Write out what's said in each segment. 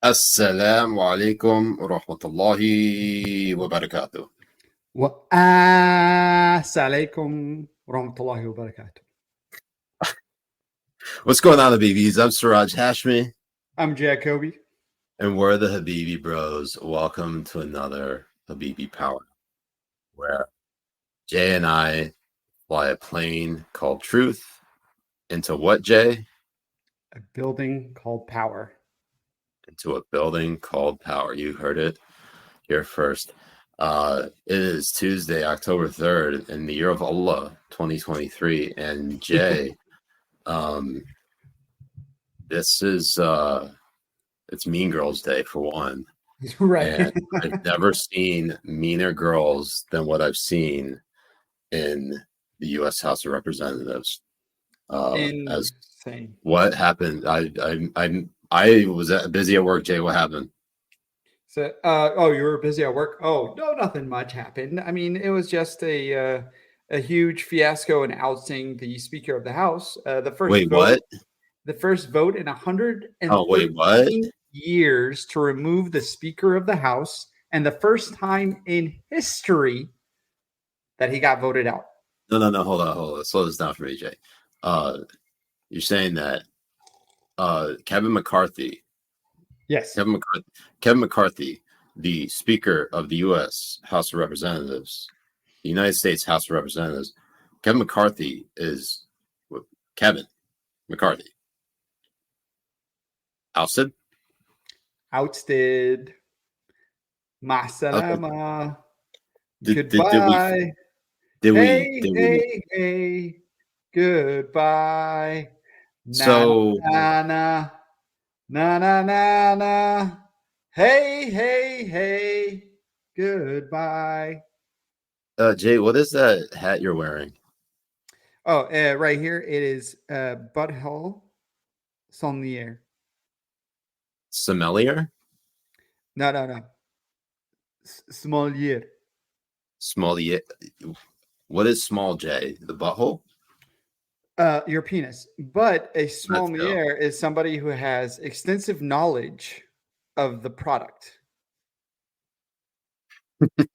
Assalamu alaikum wa rahmatullahi wa barakatuh. Wa alaikum wa rahmatullahi wa barakatuh. What's going on, Habibis? I'm Siraj Hashmi. I'm Jay Kobbe. And we're the Habibi Bros. Welcome to another Habibi Power, where Jay and I fly a plane called Truth into what, Jay? A building called Power. Into a building called Power. You heard it here first. It is Tuesday, October 3rd, in the year of Allah, 2023. And Jay, this is it's Mean Girls Day for one. Right. And I've never seen meaner girls than what I've seen in the U.S. House of Representatives. Insane. What happened? I was busy at work, Jay. What happened? So, you were busy at work? Oh, no, nothing much happened. I mean, it was just a huge fiasco in ousting the Speaker of the House. The first vote in 113 years to remove the Speaker of the House, and the first time in history that he got voted out. No. Hold on. Slow this down for me, Jay. You're saying that Kevin McCarthy. Yes. Kevin McCarthy, the Speaker of the U.S. House of Representatives, the United States House of Representatives, Kevin McCarthy is Kevin McCarthy. Ousted? Ousted. Masalama. Goodbye. Hey. Goodbye. So na. Hey. Goodbye. Jay, what is that hat you're wearing? Oh, right here it is butthole sommelier. Sommelier? No. Sommelier. Sommelier. What is small J? The butthole? Your penis. But a sommelier is somebody who has extensive knowledge of the product.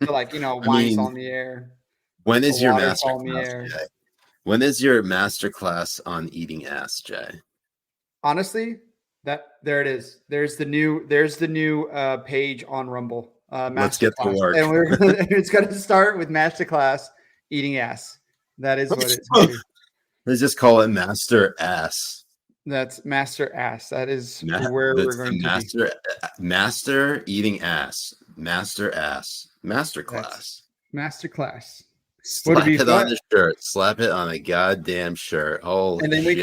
So like, wine sommelier. When is your master class, Jay? When is your master class on eating ass, Jay? Honestly, there it is. There's the new page on Rumble. Let's get to work. And it's going to start with master class eating ass. That is what it's going to be. Let's just call it master ass. That's master ass. That is where we're going to be. Master eating ass. Master ass. Master class. Master class. Slap it on the shirt. Slap it on a goddamn shirt. Holy And then shit.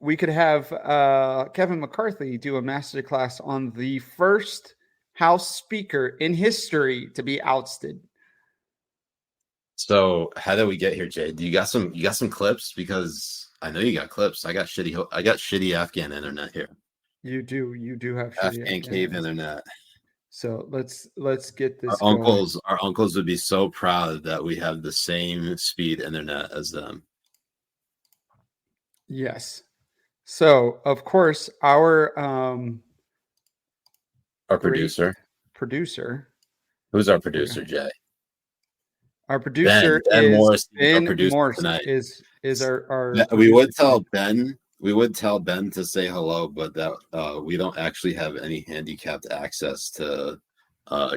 we could have Kevin McCarthy do a master class on the first House Speaker in history to be ousted. So how did we get here, Jay? You got some clips? Because I know you got clips. I got shitty Afghan internet here. You do have Afghan cave internet. So let's get this. Our uncles would be so proud that we have the same speed internet as them. Yes. So of course our producer. Who's our producer, Jay? Our producer Ben Morris, Ben our producer Morris tonight. is our We would tell Ben. We would tell Ben to say hello, but that we don't actually have any handicapped access to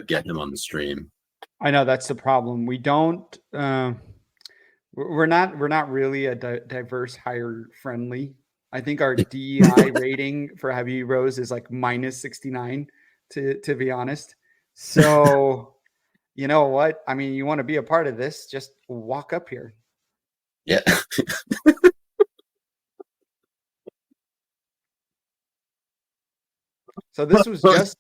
get him on the stream. I know that's the problem. We don't. We're not really a diverse hire friendly. I think our DEI rating for Habibi Bros is like -69 to be honest. So you know what? I mean, you want to be a part of this, just walk up here. Yeah. So this was just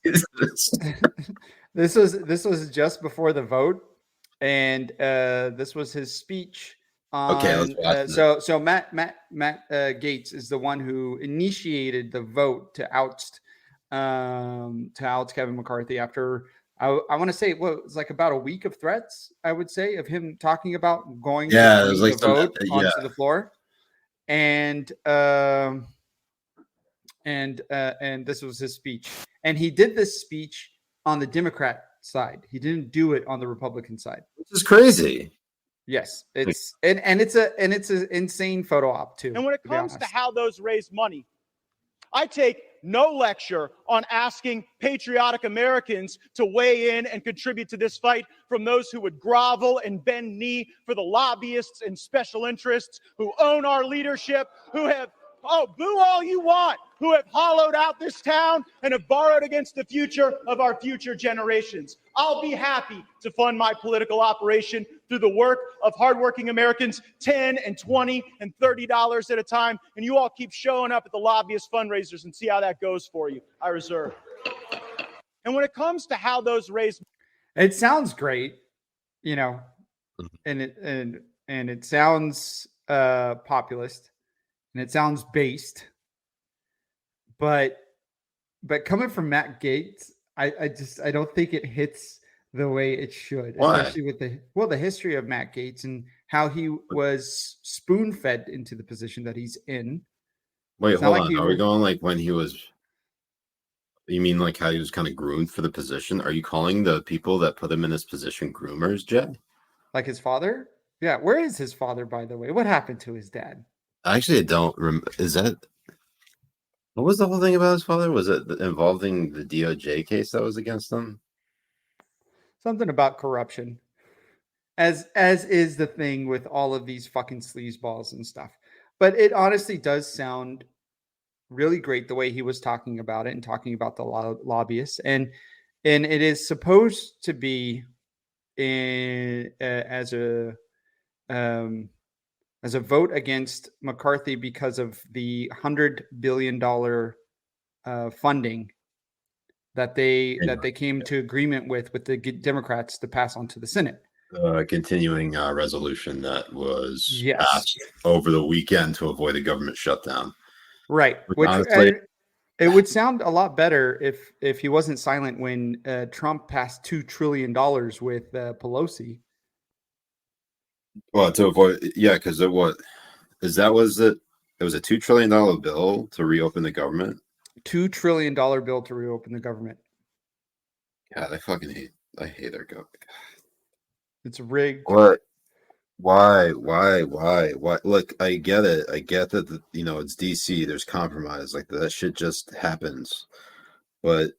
this was just before the vote. and this was his speech on. Okay, let's watch so Matt Gaetz is the one who initiated the vote to oust Kevin McCarthy after I want to say it was like about a week of threats, I would say, of him talking about going to bring the vote onto the floor. And this was his speech. And he did this speech on the Democrat side. He didn't do it on the Republican side. Which is crazy. Yes, it's it's an insane photo op too. And when it comes to how those raise money, I take no lecture on asking patriotic Americans to weigh in and contribute to this fight from those who would grovel and bend knee for the lobbyists and special interests who own our leadership, who have, boo all you want, who have hollowed out this town and have borrowed against the future of our future generations. I'll be happy to fund my political operation through the work of hardworking Americans, $10 and $20 and $30 at a time, and you all keep showing up at the lobbyist fundraisers and see how that goes for you. I reserve. And when it comes to how those raise, it sounds great, and it sounds populist, and it sounds based, but coming from Matt Gaetz, I don't think it hits the way it should. Why? Especially with the history of Matt Gaetz and how he was spoon-fed into the position that he's in. Wait, hold on. Are we going like when he was? You mean like how he was kind of groomed for the position? Are you calling the people that put him in this position groomers, Jay? Like his father? Yeah. Where is his father, by the way? What happened to his dad? Actually, I don't remember. Is that what was the whole thing about his father? Was it involving the DOJ case that was against him? Something about corruption, as is the thing with all of these fucking sleazeballs and stuff. But it honestly does sound really great the way he was talking about it and talking about the lobbyists, and it is supposed to be as a vote against McCarthy because of the $100 billion funding that they came to agreement with the Democrats to pass on to the Senate. Continuing resolution that was passed over the weekend to avoid a government shutdown. Right. Which honestly, it would sound a lot better if he wasn't silent when Trump passed $2 trillion with Pelosi. Well, to avoid, because it was it was a $2 trillion bill to reopen the government. $2 trillion bill to reopen the government. God, I hate our government. It's rigged. What? Why? Look, I get it. I get that, it's DC. There's compromise. Like, that shit just happens. But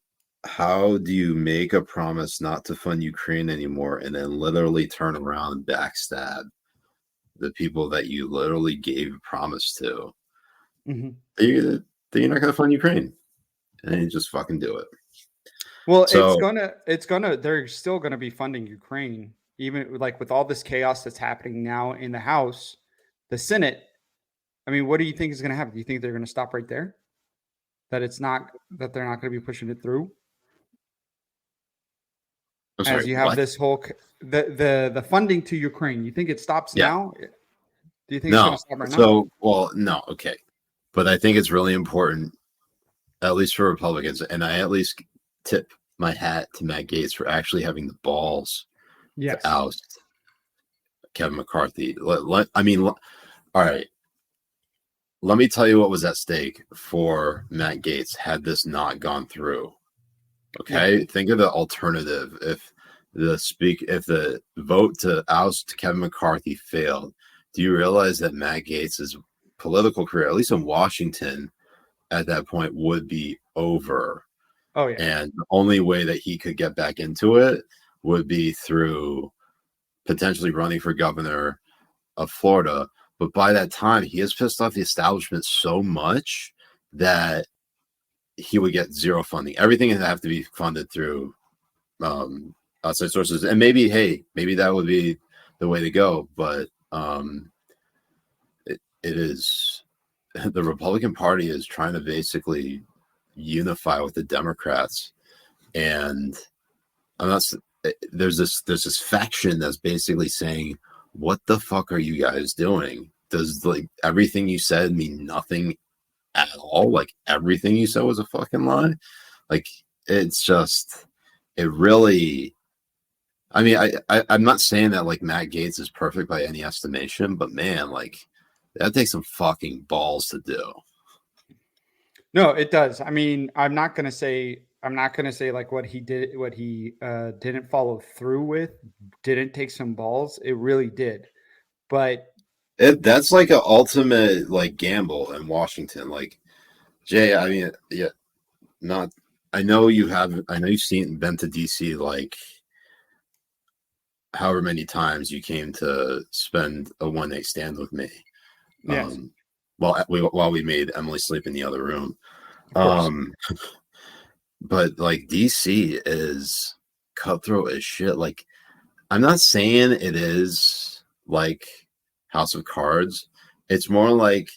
how do you make a promise not to fund Ukraine anymore and then literally turn around and backstab the people that you literally gave a promise to? Mm-hmm. You're not going to fund Ukraine, and you just fucking do it. Well, they're still gonna be funding Ukraine, even like with all this chaos that's happening now in the House, the Senate. I mean, what do you think is going to happen? Do you think they're going to stop right there? That they're not going to be pushing it through? As you have this whole the funding to Ukraine, you think it stops now? Do you think it's going to stop right now? No, okay, but I think it's really important, at least for Republicans, and I at least tip my hat to Matt Gaetz for actually having the balls to oust Kevin McCarthy. All right. Let me tell you what was at stake for Matt Gaetz had this not gone through. Okay, think of the alternative. If the vote to oust Kevin McCarthy failed, do you realize that Matt Gaetz's political career, at least in Washington, at that point would be over? Oh yeah. And the only way that he could get back into it would be through potentially running for governor of Florida. But by that time, he has pissed off the establishment so much that he would get zero funding. Everything would have to be funded through outside sources. And maybe that would be the way to go. But it is the Republican Party is trying to basically unify with the Democrats, and there's this faction that's basically saying, what the fuck are you guys doing? Does like everything you said mean nothing at all? Like everything you said was a fucking lie? Like it's just, it really, I mean, I'm not saying that like Matt Gaetz is perfect by any estimation, but man, like that takes some fucking balls to do. No, it does. I mean, I'm not gonna say like what he didn't follow through with didn't take some balls. It really did, but that's like an ultimate like gamble in Washington. Like Jay, I mean, yeah, not. I know you've been to DC like however many times you came to spend a one-night stand with me. Yes. While we made Emily sleep in the other room. But like DC is cutthroat as shit. Like I'm not saying it is like House of Cards. It's more like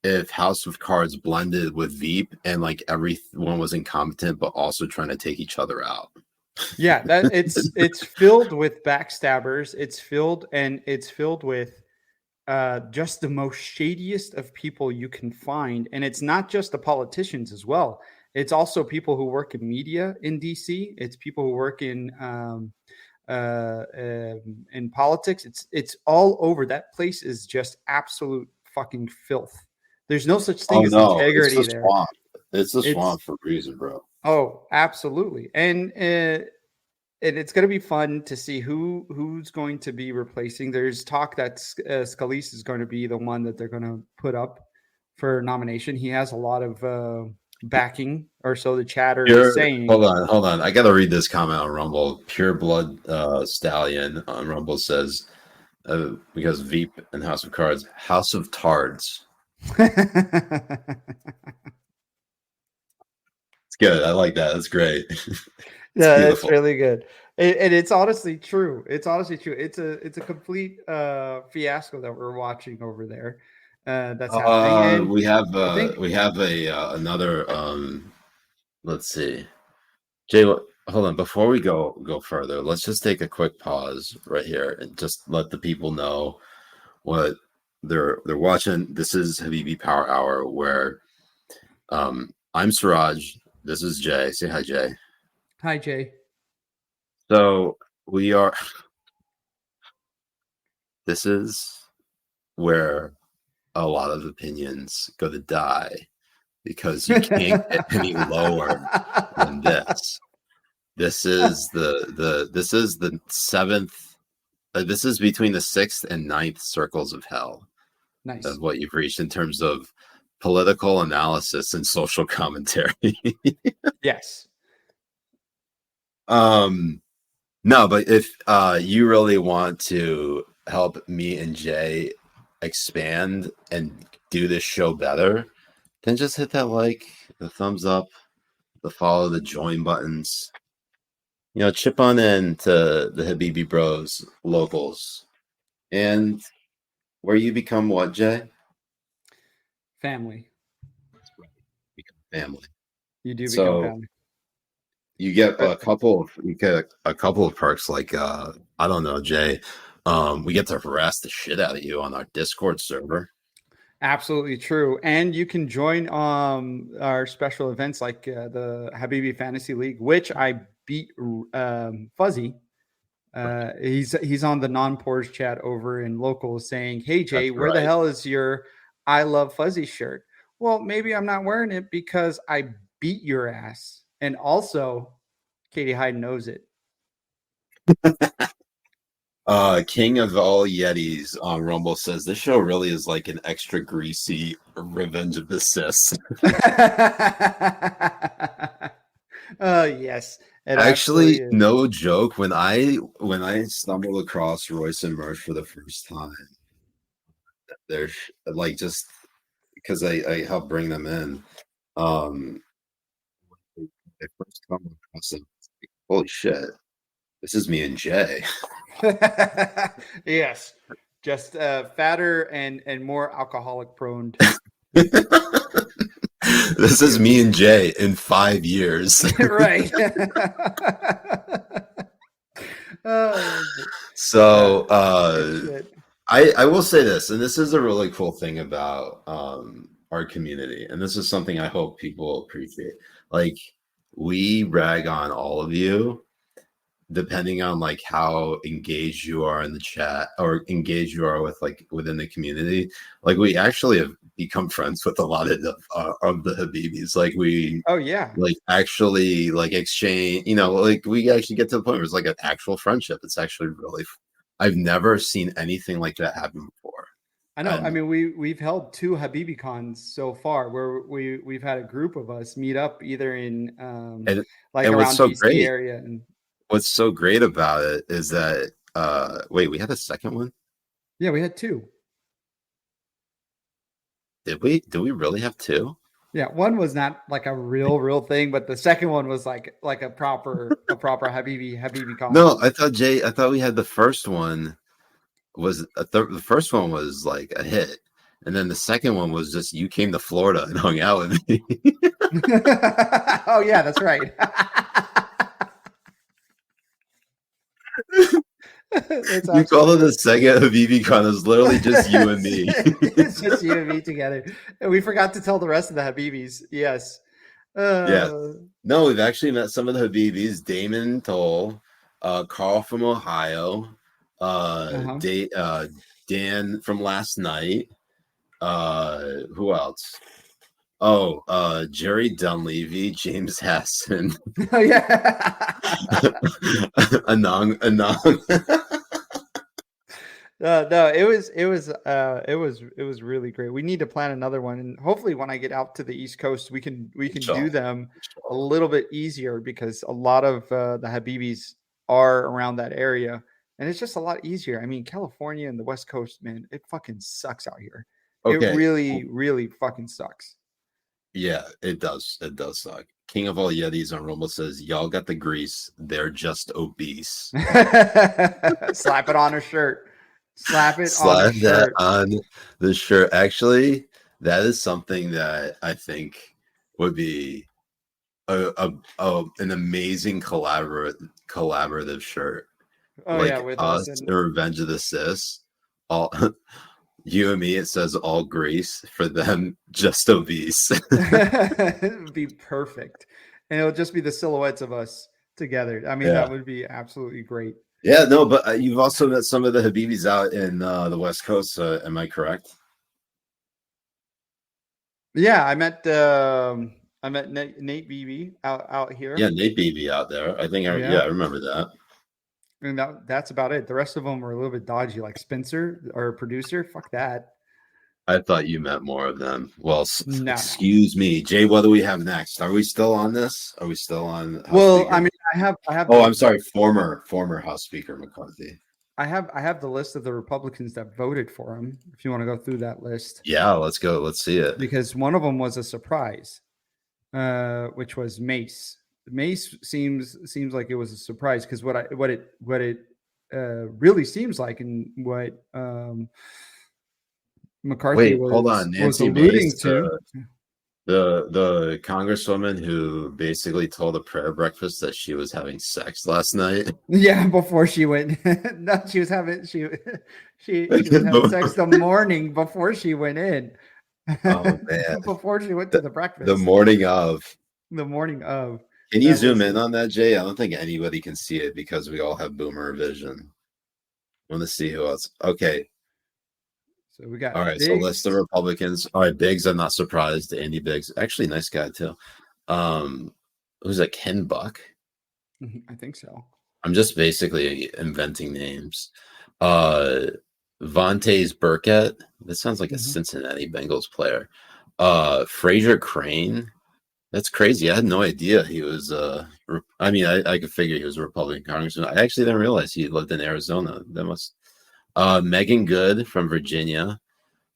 if House of Cards blended with Veep and like everyone was incompetent but also trying to take each other out. Yeah, that it's filled with backstabbers. It's filled with just the most shadiest of people you can find. And it's not just the politicians as well. It's also people who work in media in DC. It's people who work in politics. It's all over. That place is just absolute fucking filth. There's no such thing as integrity it's there. Swamp. It's a swamp for a reason, bro. Oh, absolutely. And it's going to be fun to see who's going to be replacing. There's talk that Scalise is going to be the one that they're going to put up for nomination. He has a lot of backing, or so the chatter is saying. Hold on. I got to read this comment on Rumble. Pure Blood Stallion on Rumble says, because Veep and House of Cards, House of Tards. It's good. I like that. That's great. Yeah, it's really good. And it's honestly true. It's a complete fiasco that we're watching over there. That's happening. And we have another. Let's see, Jay. Hold on. Before we go further, let's just take a quick pause right here and just let the people know what they're watching. This is Habibi Power Hour, where I'm Siraj. This is Jay. Say hi, Jay. Hi, Jay. So we are. This is where a lot of opinions go to die, because you can't get any lower than this. This is the seventh. This is between the 6th and 9th circles of hell. Nice. Of what you've reached in terms of political analysis and social commentary. Yes. No, but if you really want to help me and Jay expand and do this show better, then just hit that like, the thumbs up, the follow, the join buttons. You know, chip on in to the Habibi Bros locals, and where you become what, Jay? Family. Become family. You do become family. You get a couple of perks, like I don't know, Jay. We get to harass the shit out of you on our Discord server. Absolutely true. And you can join our special events like the Habibi Fantasy League, which I beat Fuzzy. He's on the non-pores chat over in local saying, "Hey Jay, That's where right. the hell is your I Love Fuzzy shirt?" Well, maybe I'm not wearing it because I beat your ass. And also, Katie Hyde knows it. King of all Yetis on Rumble says this show really is like an extra greasy Revenge of the Sis. Yes. Actually, no joke. When I stumbled across Royce and Merch for the first time, they're like, just because I helped bring them in. They first come across them, like, holy shit, this is me and Jay. Yes, just fatter and more alcoholic prone. This is me and Jay in 5 years. Right. So shit. I will say this, and this is a really cool thing about our community, and this is something I hope people appreciate. Like, we rag on all of you depending on like how engaged you are in the chat or engaged you are with like within the community. Like, we actually have become friends with a lot of the Habibis. Like, we like actually like exchange, like we actually get to the point where it's like an actual friendship. It's actually really I've never seen anything like that happen before. I know. I mean, we've held 2 Habibi cons so far where we've had a group of us meet up either in like around DC area. And what's so great about it is that wait, we had a second one? Yeah, we had 2. Did we really have 2? Yeah, one was not like a real thing, but the second one was like a proper Habibi con. No, I thought we had the first one was the first one was like a hit, and then the second one was just you came to Florida and hung out with me. Oh yeah, that's right. You call it a Sega Habibi con. It's literally just you and me. It's just you and me together. And we forgot to tell the rest of the Habibis. Yes. Yeah. No, we've actually met some of the Habibis. Damon Toll, Carl from Ohio, Dan from last night. Who else? Oh, Jerry Dunleavy, James Hassan. Oh yeah. Anong. No, it was really great. We need to plan another one, and hopefully, when I get out to the East Coast, we can do them a little bit easier because a lot of the Habibis are around that area, and it's just a lot easier. I mean, California and the West Coast, man, it fucking sucks out here. Okay. It really fucking sucks. Yeah, it does. It does suck. King of all Yetis on Rumble says, y'all got the grease. They're just obese. Slap it on a shirt. Slap that on the shirt. Actually, that is something that I think would be an amazing collaborative shirt. Oh, like yeah, with us and Revenge of the Sis. All you and me, it says all grease. For them, just obese. It would be perfect. And it'll just be the silhouettes of us together. I mean, that would be absolutely great. Yeah, no, but you've also met some of the Habibis out in the West Coast. Am I correct? Yeah, I met Nate Beebe out here. Yeah, Nate Beebe out there. I think I remember that. And that's about it. The rest of them were a little bit dodgy, like Spencer, our producer. Fuck that. I thought you meant more of them. Well, excuse me, Jay. What do we have next? Are we still on this? Are we still on? Well, I mean, I have. Oh, I'm sorry, former House Speaker McCarthy. I have the list of the Republicans that voted for him. If you want to go through that list. Yeah, let's go. Let's see it. Because one of them was a surprise, which was Mace. Mace seems like it was a surprise because what it really seems like, and what McCarthy hold on, Nancy Mace, to the congresswoman who basically told a prayer breakfast that she was having sex last night. Yeah, before she went. No, she was having she was having sex the morning before she went in. Oh man! Before she went to the breakfast. The morning of. Can you zoom in on that, Jay? I don't think anybody can see it because we all have boomer vision. I want to see who else. Okay. So we got all right. Biggs. So list the Republicans. All right, Biggs. I'm not surprised. Andy Biggs, actually, nice guy too. Who's that? Ken Buck. I think so. I'm just basically inventing names. Vontaze Burkett. That sounds like a Cincinnati Bengals player. Fraser Crane. That's crazy. I had no idea he was. I mean, I could figure he was a Republican congressman. I actually didn't realize he lived in Arizona. That must. Megan Good from Virginia.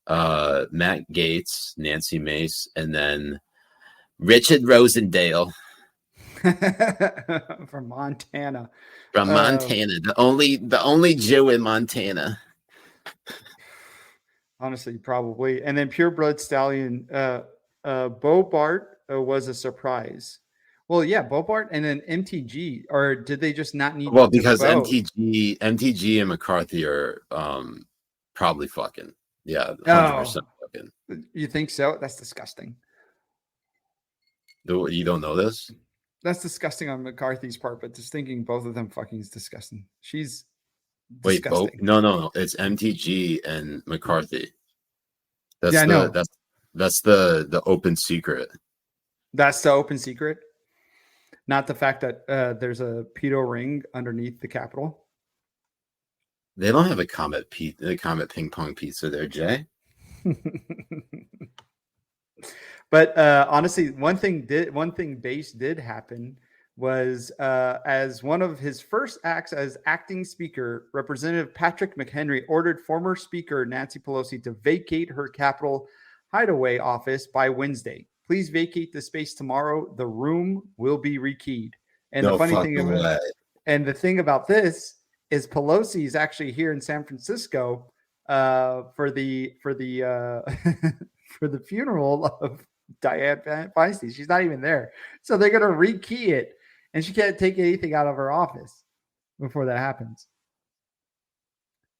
Matt Gaetz, Nancy Mace, and then Richard Rosendale from Montana. From Montana, the only Jew in Montana. Honestly, probably. And then purebred stallion Bo Bart was a surprise, Well, yeah, Bopart and then MTG, or did they just not need? Well, because vote? MTG and McCarthy are probably fucking. Yeah, 100% fucking. You think so? That's disgusting. You don't know this? That's disgusting on McCarthy's part, but just thinking both of them fucking is disgusting. She's disgusting. Wait, no. It's MTG and McCarthy. That's that's the open secret. That's the open secret. Not the fact that there's a pedo ring underneath the Capitol. They don't have a Comet ping pong pizza there, Jay. But honestly, one thing base did happen was as one of his first acts as acting speaker, Representative Patrick McHenry ordered former Speaker Nancy Pelosi to vacate her Capitol hideaway office by Wednesday. Please vacate the space tomorrow. The room will be rekeyed. And the funny thing about the thing about this is Pelosi is actually here in San Francisco for the for the funeral of Dianne Feinstein. She's not even there, so they're gonna rekey it, and she can't take anything out of her office before that happens.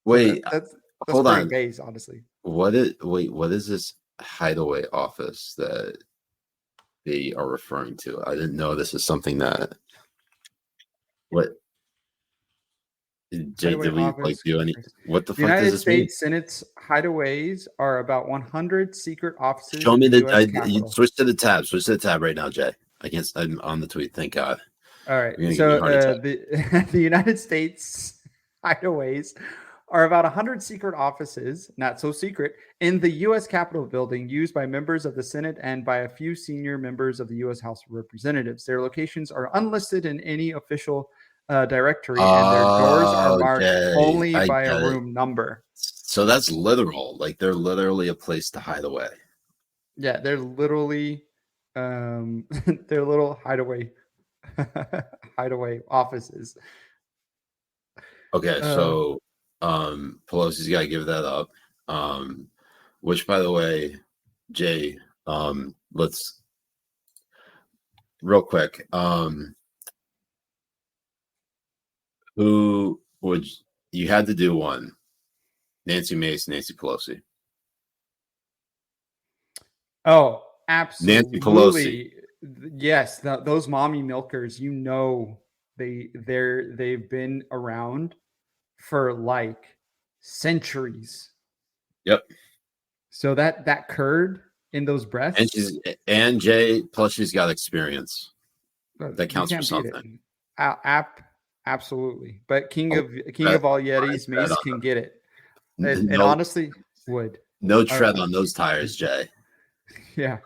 Wait, so that's hold on. Base, honestly. What is this hideaway office that they are referring to? I didn't know this is something that. What? Jay, did we do any? What the fuck United does this mean? States Senate's hideaways are about 100 secret offices. Show me you switch to the tab. Switch to the tab right now, Jay. I'm on the tweet. Thank God. All right. So the United States hideaways are about 100 secret offices, not so secret, in the U.S. Capitol building used by members of the Senate and by a few senior members of the U.S. House of Representatives. Their locations are unlisted in any official directory, and their doors are marked only by a room number. So that's literal. Like they're literally a place to hide away. Yeah, they're literally they're little hideaway offices. Okay, so Pelosi's got to give that up. Which, by the way, Jay, let's real quick. Who would you had to do one? Nancy Mace, Nancy Pelosi. Oh, absolutely. Nancy Pelosi. Yes, those mommy milkers, they've been around for like centuries. Yep. So that curd in those breasts, and Jay, plus she's got experience. That counts for something. Absolutely. But King of all Yetis, Mace can get it. And honestly would. No tread on those tires, Jay. Yeah.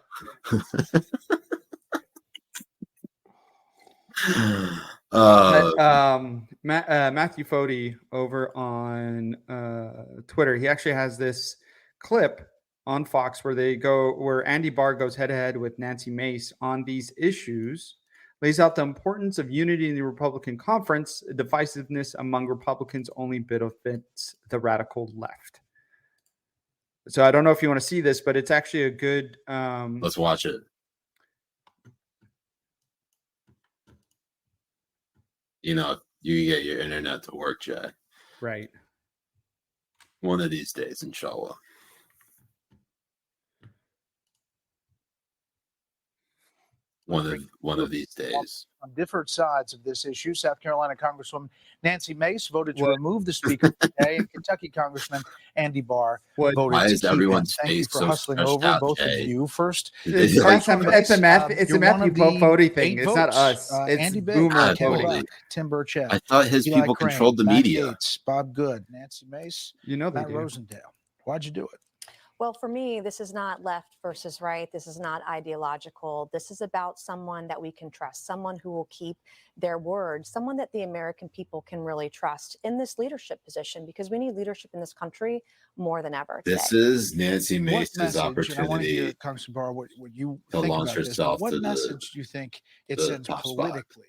Matthew Foti over on Twitter, he actually has this clip on Fox where Andy Barr goes head to head with Nancy Mace on these issues, lays out the importance of unity in the Republican conference. Divisiveness among Republicans only benefits the radical left. So I don't know if you want to see this, but it's actually a good. Let's watch it. You get your internet to work, Jay. Right. One of these days, inshallah. One of these days. On different sides of this issue, South Carolina Congresswoman Nancy Mace voted to remove the speaker today, and Kentucky Congressman Andy Barr voted to keep him. Thank you for hustling over both of you. First, it's a Matthew Foti thing. It's not us. It's Andy Boomer Foti, Tim Burchett. I thought his people controlled the media. Gaetz, Bob Good, Nancy Mace, Matt Rosendale. Why'd you do it? Well, for me, this is not left versus right. This is not ideological. This is about someone that we can trust, someone who will keep their word, someone that the American people can really trust in this leadership position, because we need leadership in this country more than ever today. This is Nancy Mace's opportunity. I want to hear, Congressman Barr, what you think about this. What message do you think it sends politically?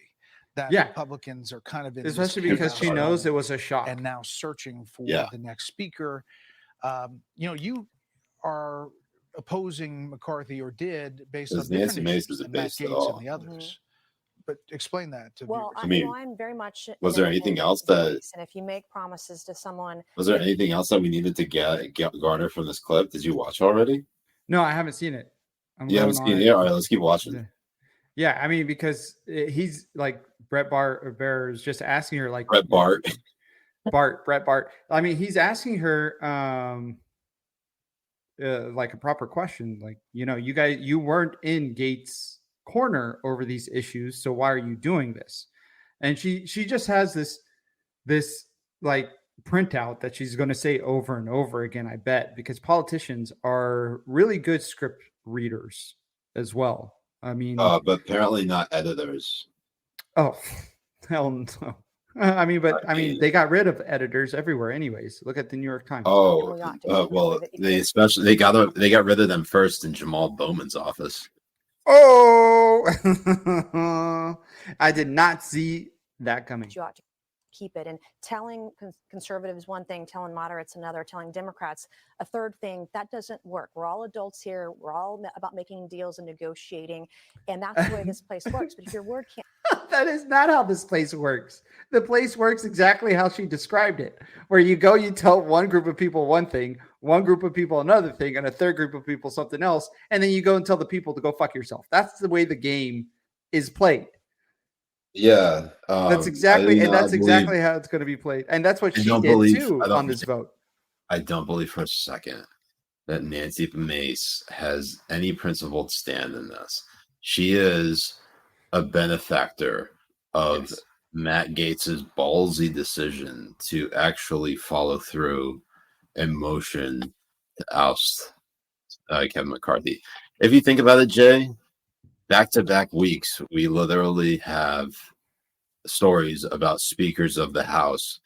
That Republicans are kind of in, especially because she knows it was a shock, and now searching for the next speaker. You are opposing McCarthy, or did, based on different issues than Matt Gaetz and the others. But explain that to well, viewers. I'm very much. Was there anything else that? And if you make promises to someone, was there anything else that we needed to get garner from this clip? Did you watch already? No, I haven't seen it. You haven't seen it? All right, let's keep watching. Yeah, I mean, because he's like Brett Bear is just asking her like Brett Bart. Brett Bart. I mean, he's asking her like a proper question, like, you weren't in Gaetz' corner over these issues, so why are you doing this? And she just has this like printout that she's going to say over and over again, I bet, because politicians are really good script readers as well. I mean, but apparently not editors. Oh, hell no. I mean, they got rid of editors everywhere anyways. Look at the New York Times. Oh, well, they got rid of them first in Jamaal Bowman's office. Oh, I did not see that coming. You ought to keep it. And telling conservatives one thing, telling moderates another, telling Democrats a third thing, that doesn't work. We're all adults here. We're all about making deals and negotiating. And that's the way this place works. But if your word can't. That is not how this place works. The place works exactly how she described it, where you go, you tell one group of people one thing, one group of people another thing, and a third group of people something else. And then you go and tell the people to go fuck yourself. That's the way the game is played. Yeah, that's exactly how it's going to be played, and that's what she did too on this vote. I don't believe for a second that Nancy Mace has any principled stand in this. She is a benefactor of Matt Gaetz's ballsy decision to actually follow through and motion to oust Kevin McCarthy. If you think about it, Jay, back-to-back weeks, we literally have stories about speakers of the House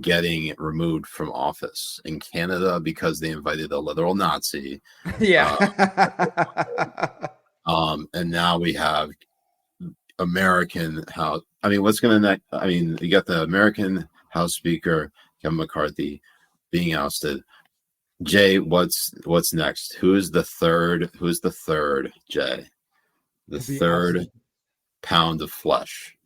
getting removed from office in Canada because they invited a literal Nazi. Yeah. And now we have American House. I mean, what's going to next? I mean, you got the American House Speaker, Kevin McCarthy, being ousted. Jay, what's next? Who's the third, Jay? The third pound of flesh.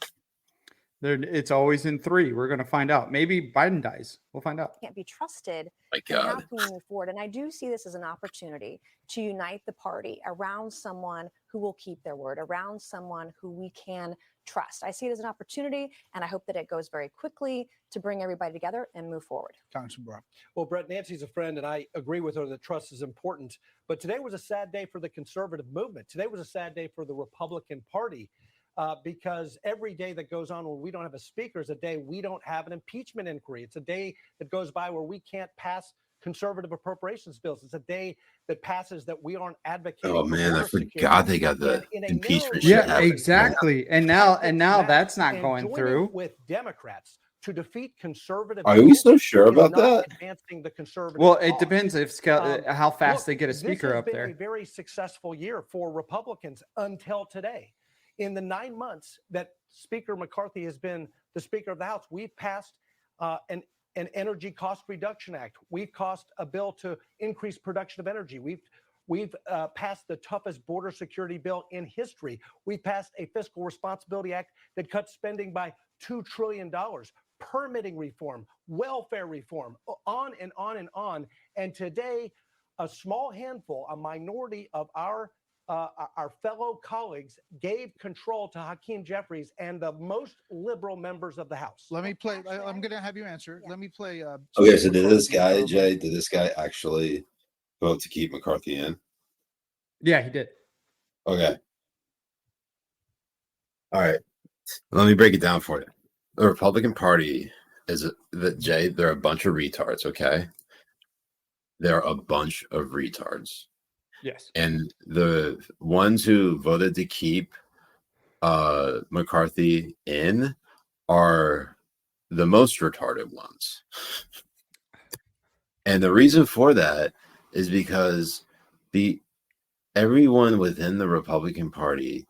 It's always in 3. We're going to find out. Maybe Biden dies. We'll find out. Can't be trusted. My God. How can we move forward? And I do see this as an opportunity to unite the party around someone who will keep their word, around someone who we can trust. I see it as an opportunity, and I hope that it goes very quickly to bring everybody together and move forward. Congressman Brown. Well, Brett, Nancy's a friend, and I agree with her that trust is important. But today was a sad day for the conservative movement. Today was a sad day for the Republican Party. Because every day that goes on when we don't have a speaker is a day we don't have an impeachment inquiry. It's a day that goes by where we can't pass conservative appropriations bills. It's a day that passes that we aren't advocating. Oh man, I forgot they got the impeachment. Yeah, exactly. And now that's not going through with Democrats to defeat conservative. Are we so sure about that? Advancing the conservative. Well, it depends how fast they get a speaker up there. This has been a very successful year for Republicans until today. In the 9 months that Speaker McCarthy has been the Speaker of the House, we've passed an Energy Cost Reduction Act. We've passed a bill to increase production of energy. We've passed the toughest border security bill in history. We've passed a Fiscal Responsibility Act that cuts spending by $2 trillion. Permitting reform, welfare reform, on and on and on. And today, a small handful, a minority of our fellow colleagues gave control to Hakeem Jeffries and the most liberal members of the House. Let me play. I'm going to have you answer. Let me play. Okay, so did this guy actually vote to keep McCarthy in? Yeah, he did. Okay. All right. Let me break it down for you. The Republican Party they're a bunch of retards, okay? They're a bunch of retards. Yes. And the ones who voted to keep McCarthy in are the most retarded ones. And the reason for that is because everyone within the Republican Party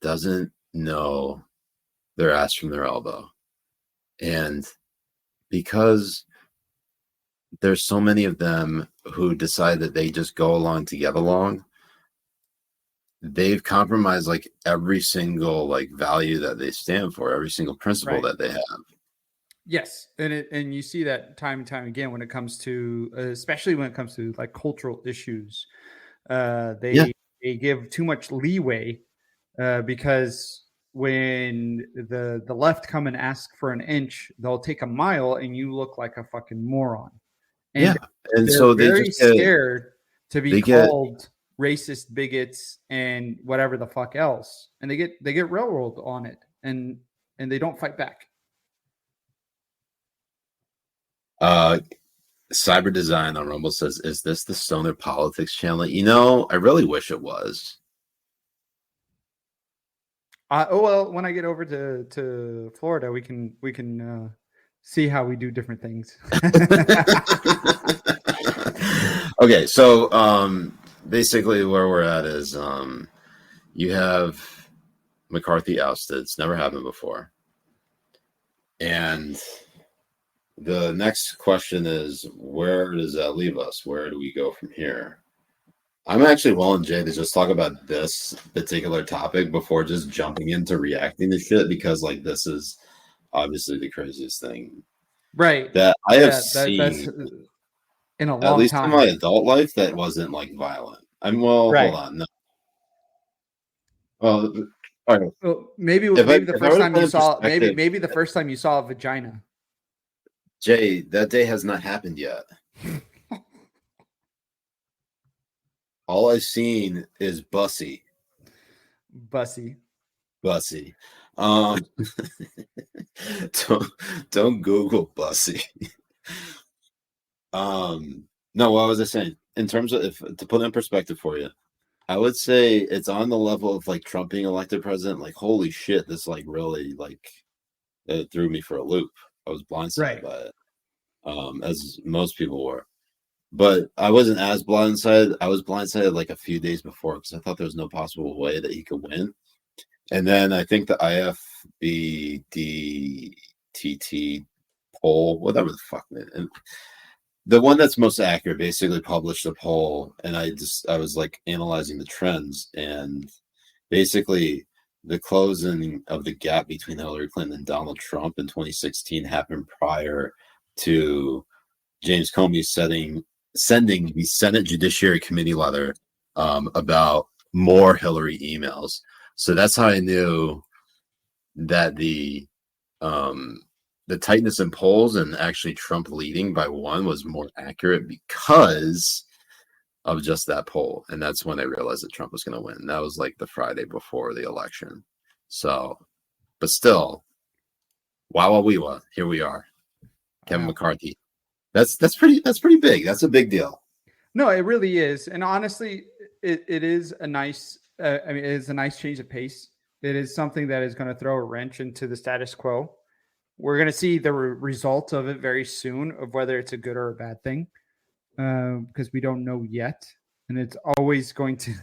doesn't know their ass from their elbow. And because there's so many of them who decide that they just go along to get along, they've compromised like every single like value that they stand for, every single principle that they have. Yes, and you see that time and time again when it comes to, especially when it comes to like cultural issues. They give too much leeway because when the left come and ask for an inch, they'll take a mile, and you look like a fucking moron. And and so they're very scared to be called racist, bigots, and whatever the fuck else, and they get railroaded on it, and they don't fight back. Cyber Design on Rumble says, "Is this the Stoner Politics channel?" You know, I really wish it was. Well, when I get over to Florida, we can see how we do different things. Okay, so basically where we're at is you have McCarthy ousted. It's never happened before. And the next question is, where does that leave us? Where do we go from here? I'm actually willing, Jay, to just talk about this particular topic before just jumping into reacting to shit, because like this is obviously the craziest thing, right? That I have seen that's in a long at least time. in my adult life that wasn't like violent. Hold on, no. Well, all right. Well, maybe the first time you saw maybe the first time you saw a vagina. Jay, that day has not happened yet. All I've seen is Bussy. Don't Google Bussy. No, what was I saying? In terms of, to put it in perspective for you, I would say it's on the level of like Trump being elected president. Like, holy shit, this like really like it threw me for a loop. I was blindsided by it, as most people were. But I wasn't as blindsided. I was blindsided like a few days before because I thought there was no possible way that he could win. And then I think the IFBDTT poll, whatever the fuck, and the one that's most accurate, basically published a poll, and I was like analyzing the trends, and basically the closing of the gap between Hillary Clinton and Donald Trump in 2016 happened prior to James Comey sending the Senate Judiciary Committee letter about more Hillary emails. So that's how I knew that the tightness in polls and actually Trump leading by one was more accurate because of just that poll. And that's when I realized that Trump was going to win. That was like the Friday before the election. So, but still, wow, here we are. Kevin McCarthy. That's pretty big. That's a big deal. No, it really is. And honestly, it is a nice, it is a nice change of pace. It is something that is going to throw a wrench into the status quo. We're going to see the result of it very soon, of whether it's a good or a bad thing, because we don't know yet. And it's always going to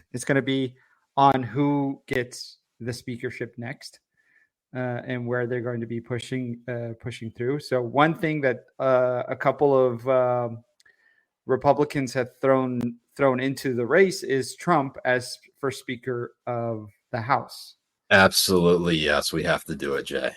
be on who gets the speakership next, and where they're going to be pushing through. So one thing that a couple of Republicans have thrown into the race is Trump as first Speaker of the House. Absolutely, yes, we have to do it, Jay.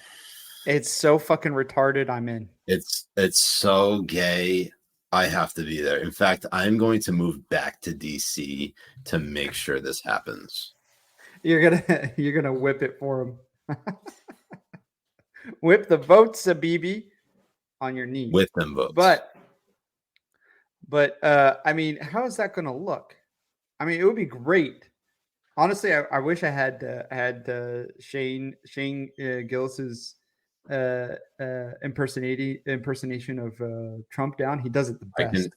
It's so fucking retarded. I'm in. It's so gay. I have to be there. In fact, I'm going to move back to DC to make sure this happens. You're gonna whip it for him. Whip the votes, Habibi, on your knee. Whip them votes. But I mean, how is that going to look? I mean, it would be great. Honestly, I wish I had Shane Gillis's impersonation of Trump down. He does it the best.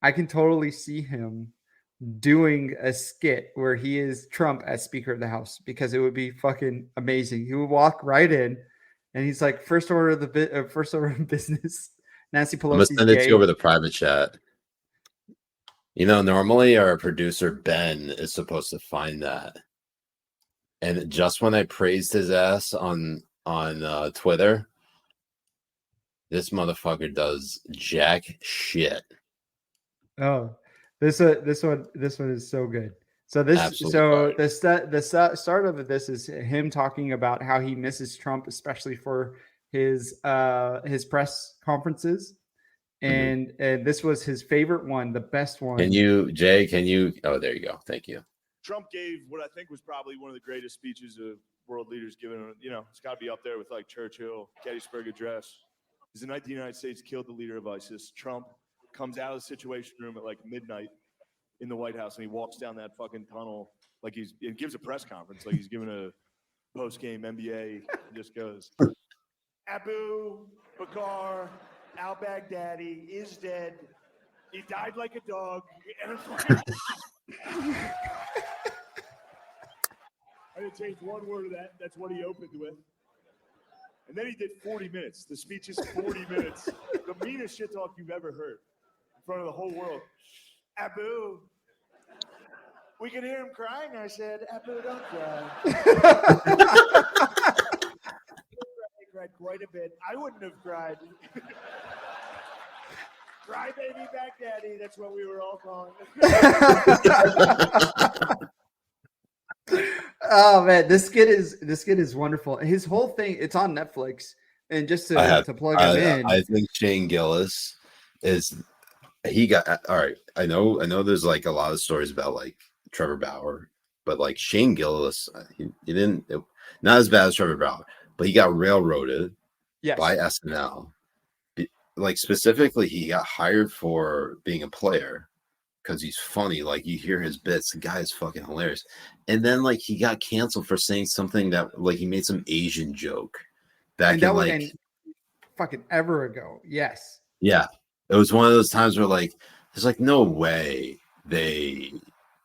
I can totally see him doing a skit where he is Trump as Speaker of the House, because it would be fucking amazing. He would walk right in, and he's like, first order of business. Nancy Pelosi. I'm gonna send it to you over the private chat. You know, normally our producer Ben is supposed to find that, and just when I praised his ass on Twitter, this motherfucker does jack shit. Oh, This one is so good. So the start of this is him talking about how he misses Trump, especially for his press conferences, and this was his favorite one, the best one. Can you, Jay? Oh, there you go. Thank you. Trump gave what I think was probably one of the greatest speeches of world leaders given. It's got to be up there with like Churchill, Gettysburg Address. Is the night the United States killed the leader of ISIS. Trump comes out of the Situation Room at like midnight in the White House, and he walks down that fucking tunnel like he gives a press conference like he's giving a post-game NBA. And just goes, Abu Bakr al-Baghdadi is dead. He died like a dog. I didn't change one word of that. That's what he opened with. And then he did 40 minutes. The speech is 40 minutes. The meanest shit talk you've ever heard in front of the whole world. Abu. We could hear him crying. I said, Abu, don't cry. He cried quite a bit. I wouldn't have cried. Cry baby Baghdadi. That's what we were all calling it. Oh man, this kid is wonderful. His whole thing, it's on Netflix. And just to plug him in, I think Shane Gillis got all right. I know there's like a lot of stories about like Trevor Bauer, but like Shane Gillis, he didn't, not as bad as Trevor Bauer, but he got railroaded by SNL. Like specifically, he got hired for being a player because he's funny. Like you hear his bits, the guy is fucking hilarious. And then like he got canceled for saying something that like he made some Asian joke back in like fucking ever ago. Yes. Yeah. It was one of those times where like there's like no way they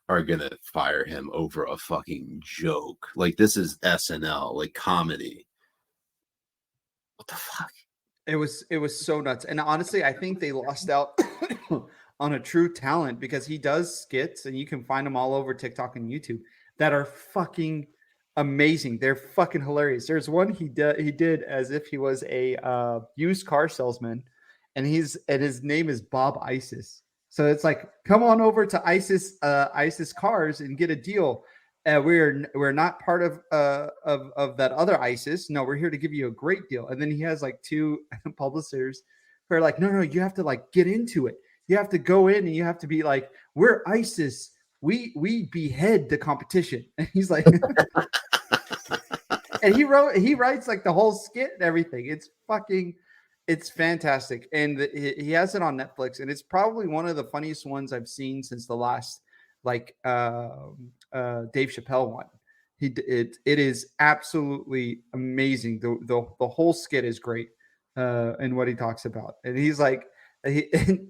are gonna fire him over a fucking joke. Like this is SNL, like comedy. What the fuck? It was so nuts. And honestly, I think they lost out on a true talent because he does skits and you can find them all over TikTok and YouTube that are fucking amazing. They're fucking hilarious. There's one he did as if he was a used car salesman and his name is Bob ISIS. So it's like, come on over to ISIS cars and get a deal. We're not part of that other ISIS. No, we're here to give you a great deal. And then he has like two publicists who are like, no, you have to like get into it. You have to go in and you have to be like, we're ISIS. We behead the competition. And he's like, and he writes like the whole skit and everything. It's fantastic. And he has it on Netflix. And it's probably one of the funniest ones I've seen since the last like Dave Chappelle one. It is absolutely amazing. The whole skit is great in what he talks about. And he's like,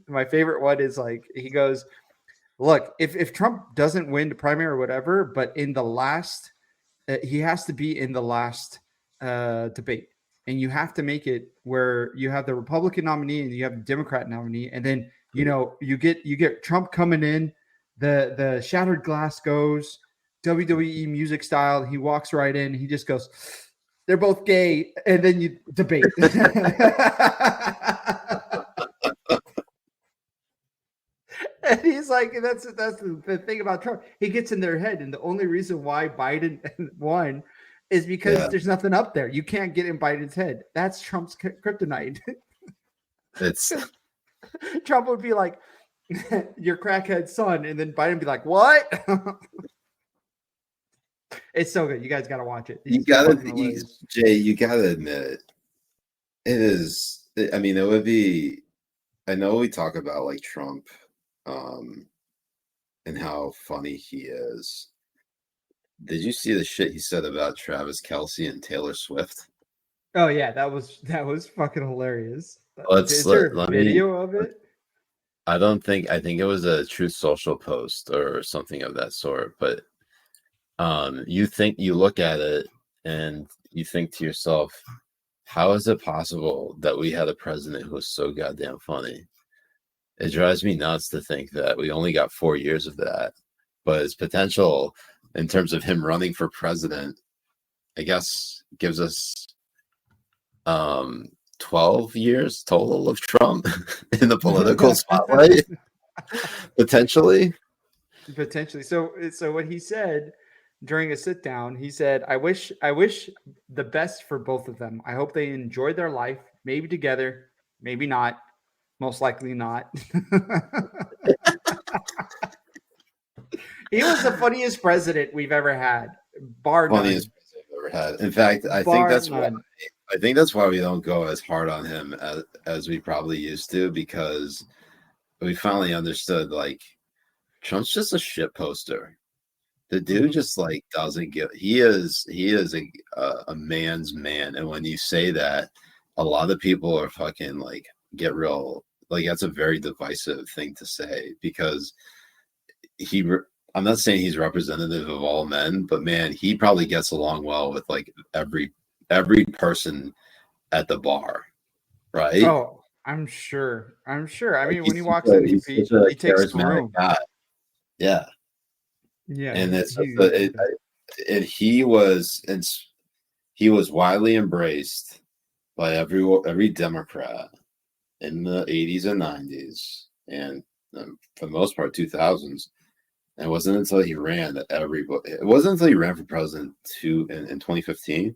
my favorite one is like, he goes, look, if Trump doesn't win the primary or whatever, but in the last, he has to be in the last debate. And you have to make it where you have the Republican nominee and you have the Democrat nominee. And then, you get Trump coming in, the shattered glass goes, WWE music style. He walks right in. He just goes, they're both gay. And then you debate. And he's like, that's the thing about Trump. He gets in their head. And the only reason why Biden won is because there's nothing up there. You can't get in Biden's head. That's Trump's kryptonite. It's Trump would be like, your crackhead son. And then Biden would be like, what? It's so good. You guys got to watch it. Jay, you got to admit it. It is. I mean, it would be, I know we talk about like Trump and how funny he is. Did you see the shit he said about Travis Kelce and Taylor Swift? Oh yeah, that was fucking hilarious. Is there a video of it? I think it was a Truth Social post or something of that sort. But you look at it and you think to yourself, how is it possible that we had a president who was so goddamn funny? It drives me nuts to think that we only got 4 years of that, but his potential in terms of him running for president, I guess, gives us 12 years total of Trump in the political spotlight. Potentially. So what he said during a sit down, he said, I wish the best for both of them. I hope they enjoy their life, maybe together, maybe not, most likely not. He was the funniest president we've ever had, bar funniest none. president we've ever had. In fact, I think that's why we don't go as hard on him as we probably used to, because we finally understood, like, Trump's just a shit poster. The dude just like doesn't give. He is a man's man, and when you say that, a lot of people are fucking like get real. Like, that's a very divisive thing to say, because I'm not saying he's representative of all men, but man, he probably gets along well with like every person at the bar, right? Oh, I'm sure. I mean, when he walks in, he takes the room. Guy. Yeah. Yeah, and he was widely embraced by every Democrat in the 80s and 90s, and for the most part 2000s. And it wasn't until he ran for president in 2015.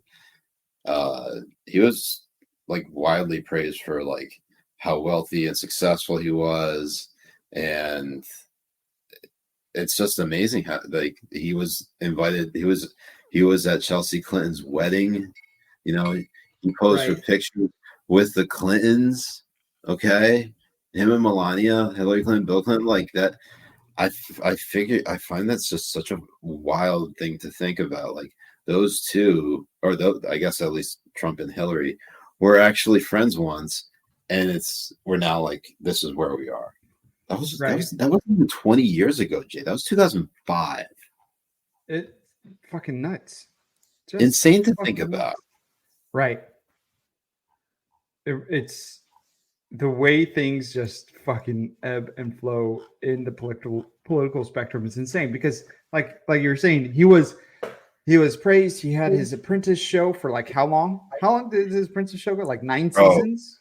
He was like widely praised for like how wealthy and successful he was, and it's just amazing how like he was invited. He was at Chelsea Clinton's wedding. You know, he posed for pictures with the Clintons. Okay, him and Melania, Hillary Clinton, Bill Clinton, like that. I find that's just such a wild thing to think about. Like, those two, I guess at least Trump and Hillary, were actually friends once, and we're now like, this is where we are. That wasn't even 20 years ago, Jay. That was 2005. It's fucking nuts. Just insane to think about. Right. It's the way things just fucking ebb and flow in the political spectrum is insane, because like you're saying, he was praised. He had his Apprentice show for like how long? How long did his Apprentice show go? Like 9 seasons?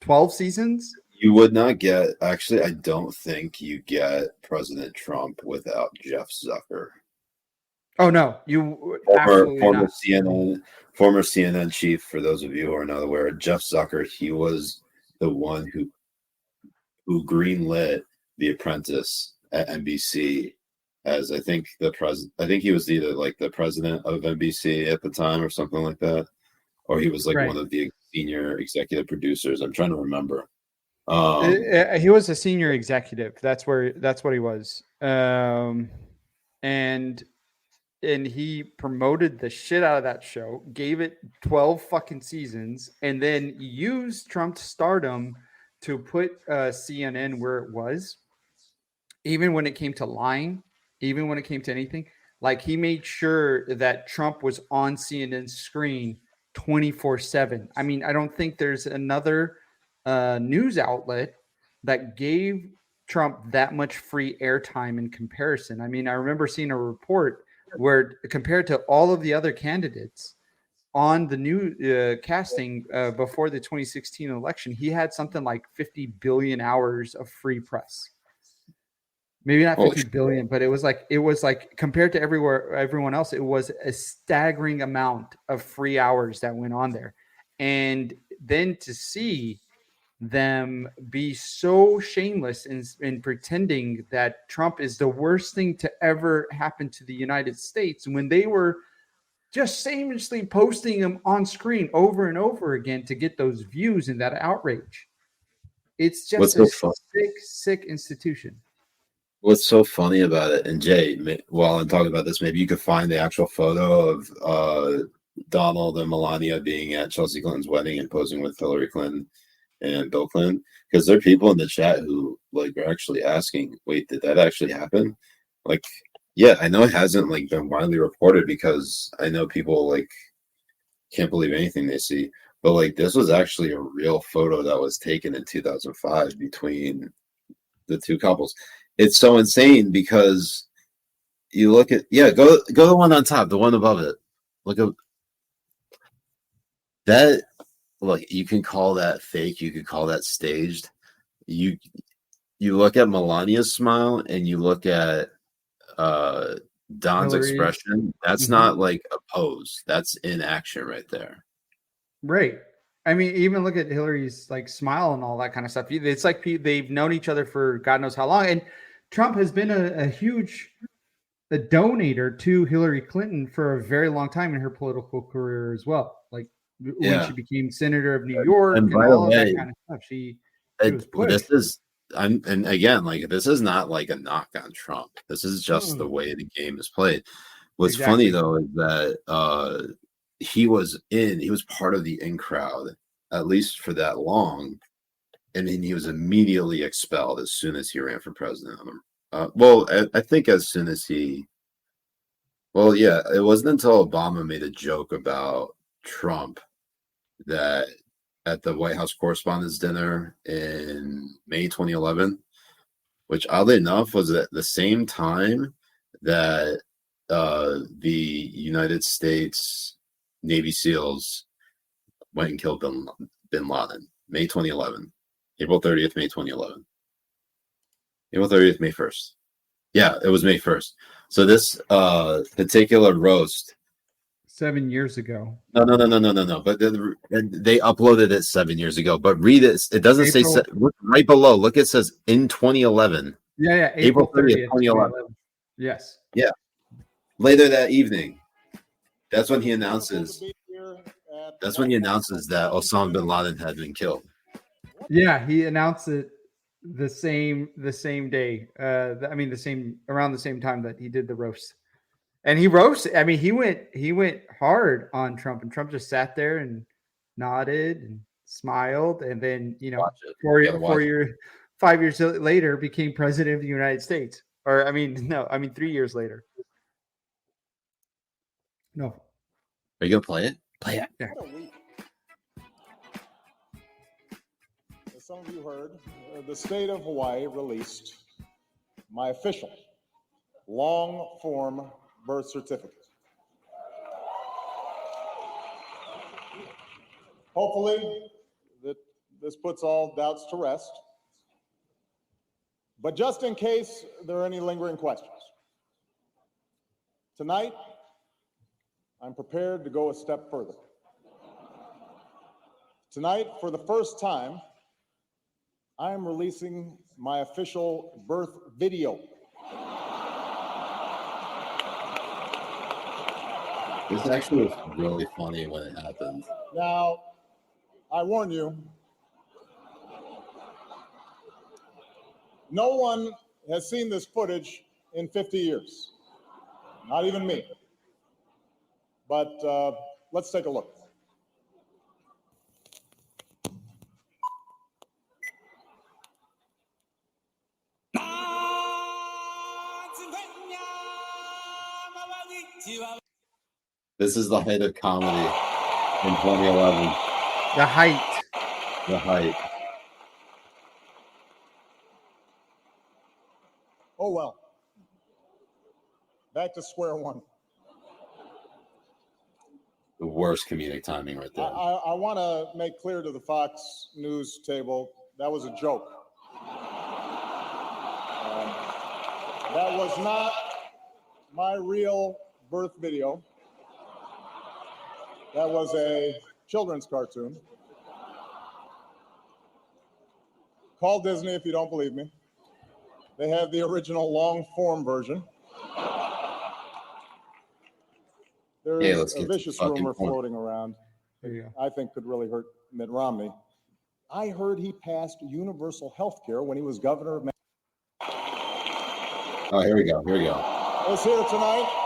12 seasons? You would not get, actually, I don't think you get President Trump without Jeff Zucker. Oh no, former CNN chief. For those of you who are not aware, Jeff Zucker, he was the one who greenlit The Apprentice at NBC, as I think he was either like the president of NBC at the time or something like that, or he was like one of the senior executive producers. I'm trying to remember. He was a senior executive. That's what he was. And he promoted the shit out of that show, gave it 12 fucking seasons, and then used Trump's stardom to put CNN where it was. Even when it came to lying, even when it came to anything, like he made sure that Trump was on CNN's screen 24/7. I mean, I don't think there's another news outlet that gave Trump that much free airtime in comparison. I mean, I remember seeing a report where, compared to all of the other candidates on the new casting before the 2016 election, he had something like 50 billion hours of free press. Maybe not 50 billion, but it was like compared to everyone else, it was a staggering amount of free hours that went on there. And then to see them be so shameless in pretending that Trump is the worst thing to ever happen to the United States, when they were just shamelessly posting him on screen over and over again to get those views and that outrage. It's just sick institution. What's so funny about it, and Jay, while I'm talking about this, maybe you could find the actual photo of Donald and Melania being at Chelsea Clinton's wedding and posing with Hillary Clinton and Bill Clinton, because there are people in the chat who like are actually asking, wait, did that actually happen? Like, yeah, I know it hasn't like been widely reported, because I know people like can't believe anything they see, but like this was actually a real photo that was taken in 2005 between the two couples. It's so insane, because you look at, go the one on top, the one above it. Look at that. Look, you can call that fake. You could call that staged. you look at Melania's smile and you look at Don's Hillary's expression, that's not like a pose. That's in action right there. Right. I mean, even look at Hillary's like smile and all that kind of stuff. It's like they've known each other for God knows how long. And Trump has been a huge donator to Hillary Clinton for a very long time in her political career as well. Like when she became senator of New York and all of that kind of stuff, she was pushed. This is, and again, like this is not like a knock on Trump. This is just the way the game is played. What's funny though is that he was part of the in crowd, at least for that long, and then he was immediately expelled as soon as he ran for president. I think as soon as it wasn't until Obama made a joke about Trump that at the White House Correspondents' Dinner in May 2011, which oddly enough was at the same time that the United States Navy SEALs went and killed bin Laden. May 2011. April 30th, May 2011. April 30th, May 1st. Yeah, it was May 1st. So this particular roast 7 years ago. No. But they uploaded it 7 years ago. But read it. It doesn't say look right below. Look, it says in 2011. Yeah. April 30th, 2011. Yes. Yeah. Later that evening. That's when he announces. That's when he announces that Osama bin Laden had been killed. Yeah, he announced it the same day. Around the same time that he did the roast. And he roasted. I mean, he went hard on Trump, and Trump just sat there and nodded and smiled, and then 5 years later became president of the United States. 3 years later. No. Are you gonna play it? Play it. Yeah. As some of you heard, the state of Hawaii released my official long-form birth certificate. Hopefully, this puts all doubts to rest. But just in case there are any lingering questions, tonight, I'm prepared to go a step further. Tonight, for the first time, I am releasing my official birth video. This actually was really funny when it happened. Now, I warn you, no one has seen this footage in 50 years. Not even me. But let's take a look. This is the height of comedy in 2011. The height. The height. Oh, well. Back to square one. The worst comedic timing right there. I want to make clear to the Fox News table, that was a joke. That was not my real birth video. That was a children's cartoon. Call Disney if you don't believe me. They have the original long-form version. There is a vicious rumor floating around that I think could really hurt Mitt Romney. I heard he passed universal health care when he was governor of Oh, here we go. Here we go. Is here tonight.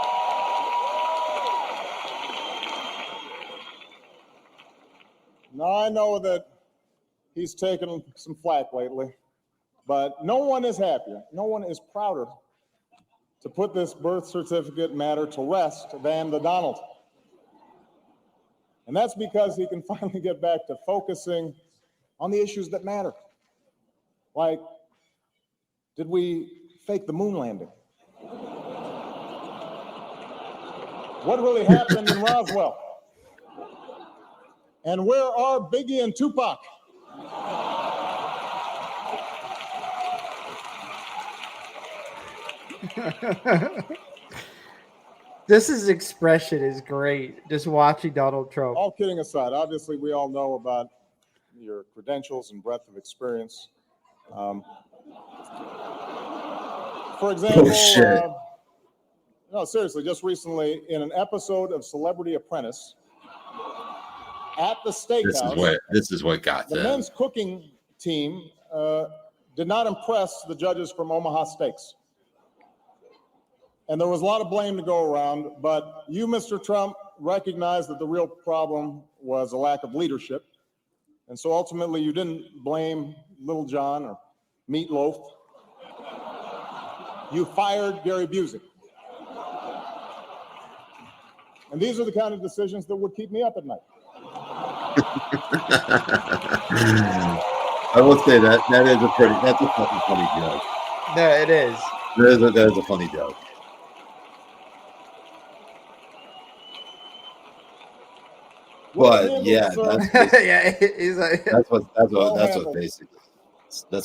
Now, I know that he's taken some flack lately, but no one is happier. No one is prouder to put this birth certificate matter to rest than the Donald. And that's because he can finally get back to focusing on the issues that matter. Like, did we fake the moon landing? What really happened in Roswell? And where are Biggie and Tupac? This expression is great. Just watching Donald Trump. All kidding aside, obviously we all know about your credentials and breadth of experience. For example, no, seriously, just recently in an episode of Celebrity Apprentice at the steakhouse, this is what got the men's cooking team did not impress the judges from Omaha Steaks. And there was a lot of blame to go around, but you, Mr. Trump, recognized that the real problem was a lack of leadership. And so ultimately you didn't blame Little John or Meatloaf. You fired Gary Busey. And these are the kind of decisions that would keep me up at night. I will say that's a fucking funny joke. No, it is. That is a funny joke. But yeah, that's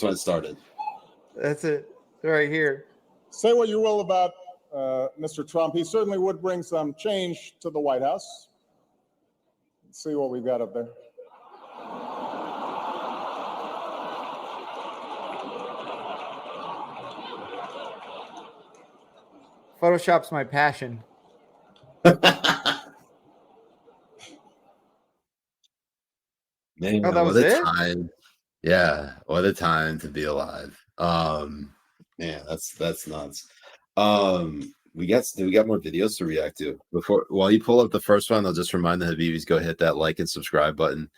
what it started. That's it right here. Say what you will about Mr. Trump. He certainly would bring some change to the White House. Let's see what we've got up there. Photoshop's my passion. Man, that was it? Time. Yeah, what a time to be alive. Man, that's nuts. We got more videos to react to. While you pull up the first one, I'll just remind the Habibis, go hit that like and subscribe button.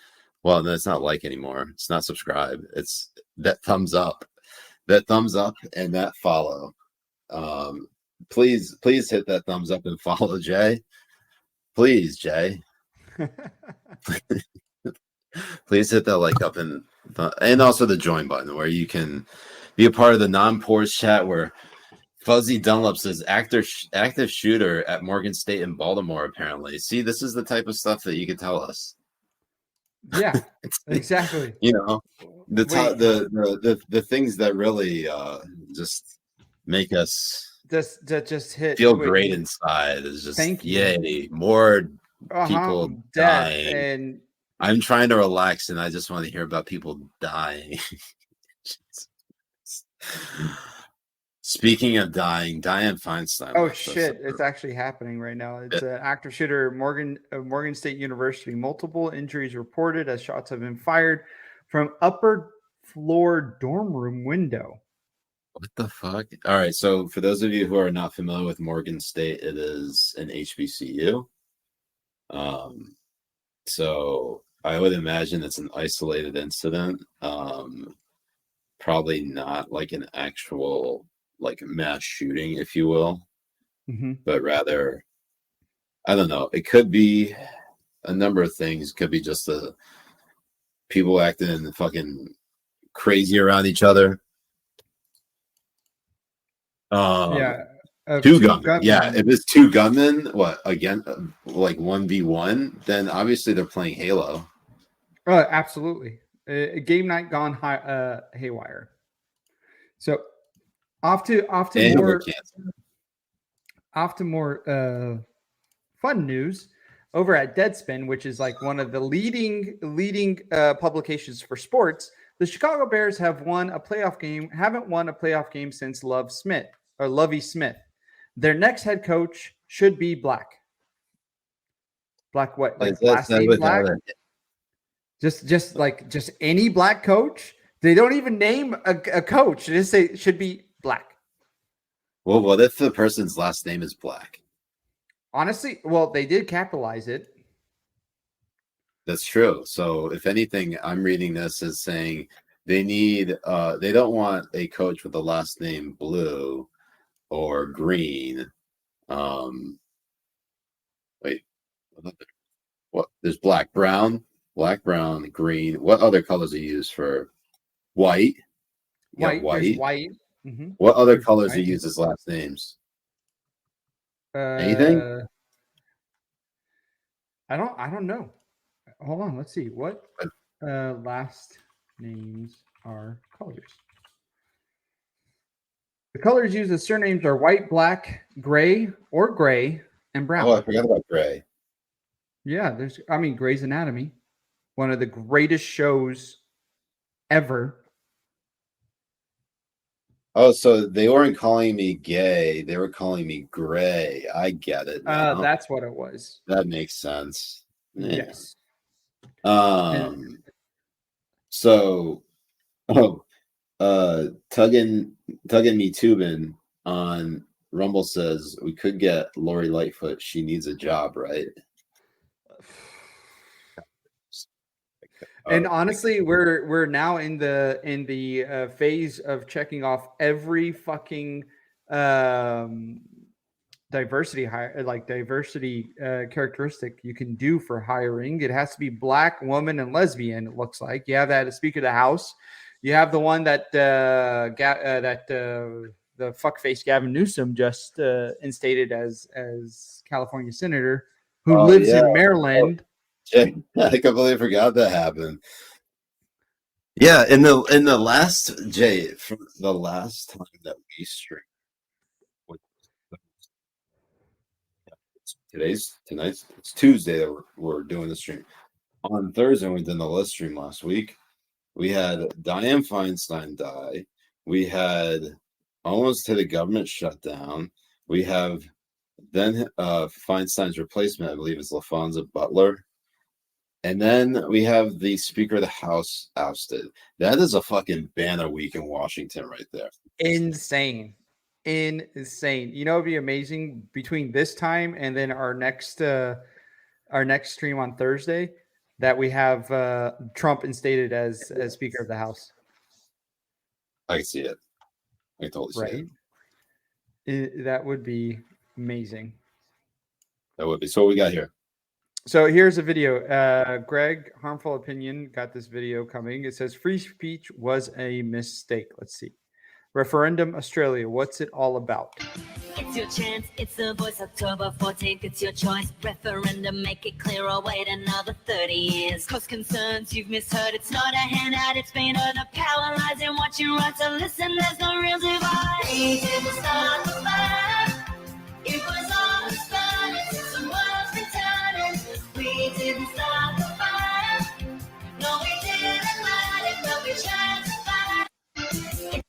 Well, no, it's not like anymore. It's not subscribe. It's that thumbs up. That thumbs up and that follow. Please hit that thumbs up and follow Jay. Please, Jay. Please hit that like up and also the join button where you can be a part of the non-pores chat where Fuzzy Dunlop says active shooter at Morgan State in Baltimore, apparently. See, this is the type of stuff that you could tell us. Yeah, exactly. You know, the things that really just make us just hit feel great inside is just yay, more people dying. And I'm trying to relax and I just want to hear about people dying. Speaking of dying, Dianne Feinstein. Oh shit! It's actually happening right now. It's an active shooter Morgan State University. Multiple injuries reported as shots have been fired from upper floor dorm room window. What the fuck? All right. So for those of you who are not familiar with Morgan State, it is an HBCU. So I would imagine it's an isolated incident. Probably not like an actual like mass shooting, if you will, but rather, I don't know. It could be a number of things. It could be just the people acting fucking crazy around each other. Two gunmen. Yeah, if it's two gunmen, what again? Like 1v1, then obviously they're playing Halo. Absolutely. Game night gone haywire. So off to more fun news over at Deadspin, which is like one of the leading publications for sports. The Chicago Bears haven't won a playoff game since Lovie Smith. Their next head coach should be black. Black what? Like last name black? Just any black coach. They don't even name a coach. They just say it should be black. Well, what if the person's last name is Black? Honestly, well, they did capitalize it. That's true. So if anything, I'm reading this as saying they don't want a coach with the last name Blue or Green. Wait, what? There's black, brown, green. What other colors are used for white? White. Mm-hmm. What other colors are used as last names? Anything? I don't know. Hold on, let's see. What last names are colors? The colors used as surnames are white, black, gray, and brown. Oh, I forgot about gray. Yeah, Grey's Anatomy, one of the greatest shows ever. Oh, so they weren't calling me gay. They were calling me gray. I get it now. That's what it was. That makes sense. Yeah. Yes. So, Tuggin Me Tubin on Rumble says we could get Lori Lightfoot. She needs a job, right? And honestly, we're now in the phase of checking off every fucking diversity characteristic you can do for hiring. It has to be black, woman, and lesbian. It looks like you have that as Speaker of the House. You have the one that the fuckface Gavin Newsom just instated as California senator, who lives in Maryland. Jay, I completely forgot that happened. Yeah, in the last from the last time that we streamed, it's Tuesday that we're doing the stream. On Thursday, we did the list stream last week. We had Dianne Feinstein die. We had almost hit a government shutdown. We have then Feinstein's replacement, I believe, is LaFonza Butler. And then we have the Speaker of the House ousted. That is a fucking banner week in Washington right there. Insane. You know, it'd be amazing between this time and then our next stream on Thursday that we have Trump instated as Speaker of the House. I can see it. I can totally see it. That would be amazing. That would be. So what we got here? So here's a video. Greg, Harmful Opinion, got this video coming. It says free speech was a mistake. Let's see. Referendum Australia. What's it all about? It's your chance. It's the voice. October 14th. It's your choice. Referendum. Make it clear or wait another 30 years. Cause concerns you've misheard. It's not a handout. It's been the power lies in what you write. So listen, there's no real divide. We didn't start the fire. It was all started. The world's been turning. We didn't start the fire. No, we didn't light it, but we tried to fight.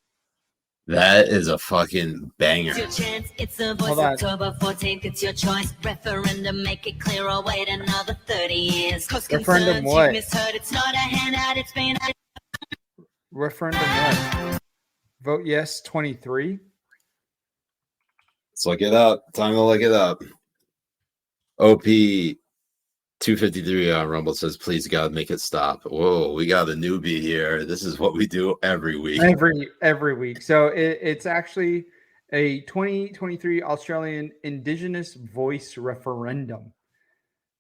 That is a fucking banger. It's your chance. It's the voice. October 14th. It's your choice. Referendum. Make it clear or wait another 30 years. Cause referendum concerns what? you misheard. It's not a handout. It's been Referendum what? Vote yes 23. Let's look it up. Time to look it up. OP 253 on Rumble says, please God, make it stop. Whoa, we got a newbie here. This is what we do every week. Every week. So it's actually a 2023 Australian Indigenous voice referendum.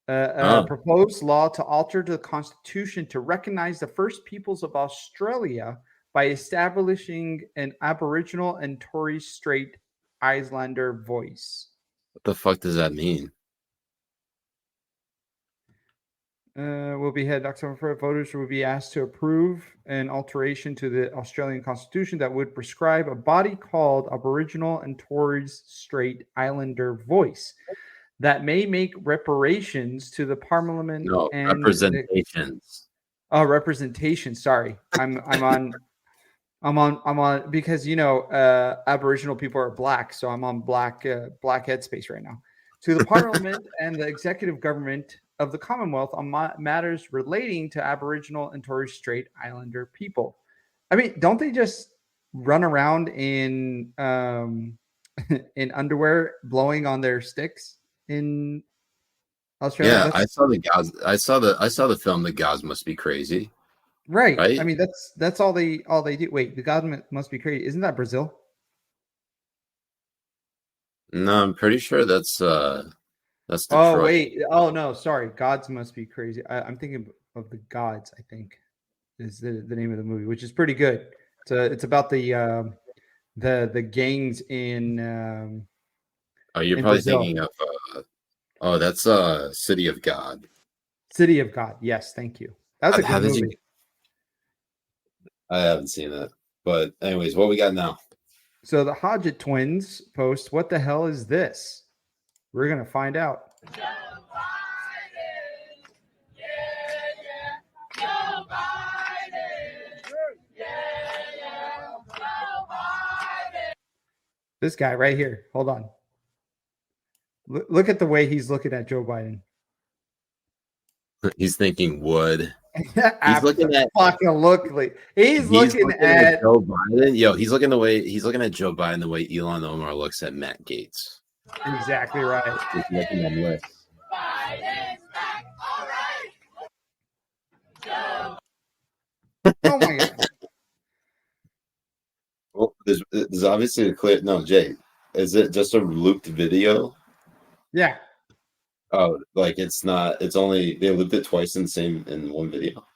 A proposed law to alter the Constitution to recognize the First Peoples of Australia by establishing an Aboriginal and Torres Strait Islander voice. What the fuck does that mean? Will be held October 1st. Voters will be asked to approve an alteration to the Australian Constitution that would prescribe a body called Aboriginal and Torres Strait Islander voice that may make reparations to the Parliament. No, and representations. Representation. Sorry, I'm on because Aboriginal people are black, so I'm on black headspace right now. To the Parliament and the executive government of the Commonwealth on matters relating to Aboriginal and Torres Strait Islander people. I mean, don't they just run around in in underwear blowing on their sticks in Australia? Yeah, I saw the film The Gods Must Be Crazy. Right. I mean, that's all they do. Wait, The Gods Must Be Crazy. Isn't that Brazil? No, I'm pretty sure that's Detroit. Oh wait! Oh no, sorry. Gods Must Be Crazy. I'm thinking of The Gods. I think is the name of the movie, which is pretty good. It's about the gangs in. You're probably Brazil. Thinking of. That's City of God. City of God. Yes, thank you. That's a good movie. I haven't seen it, but anyways, what we got now? So the Hodgett twins post, "What the hell is this?" We're gonna find out. This guy right here. Hold on. Look at the way he's looking at Joe Biden. He's thinking wood. He's looking at fucking he's looking at Joe Biden. Yo, he's looking at Joe Biden the way Elon Omar looks at Matt Gaetz. Exactly right. He's looking at lists. Oh my god. Well, there's obviously a clear. No, Jay, is it just a looped video? Yeah. Oh, like it's not. It's only they looped it twice in one video.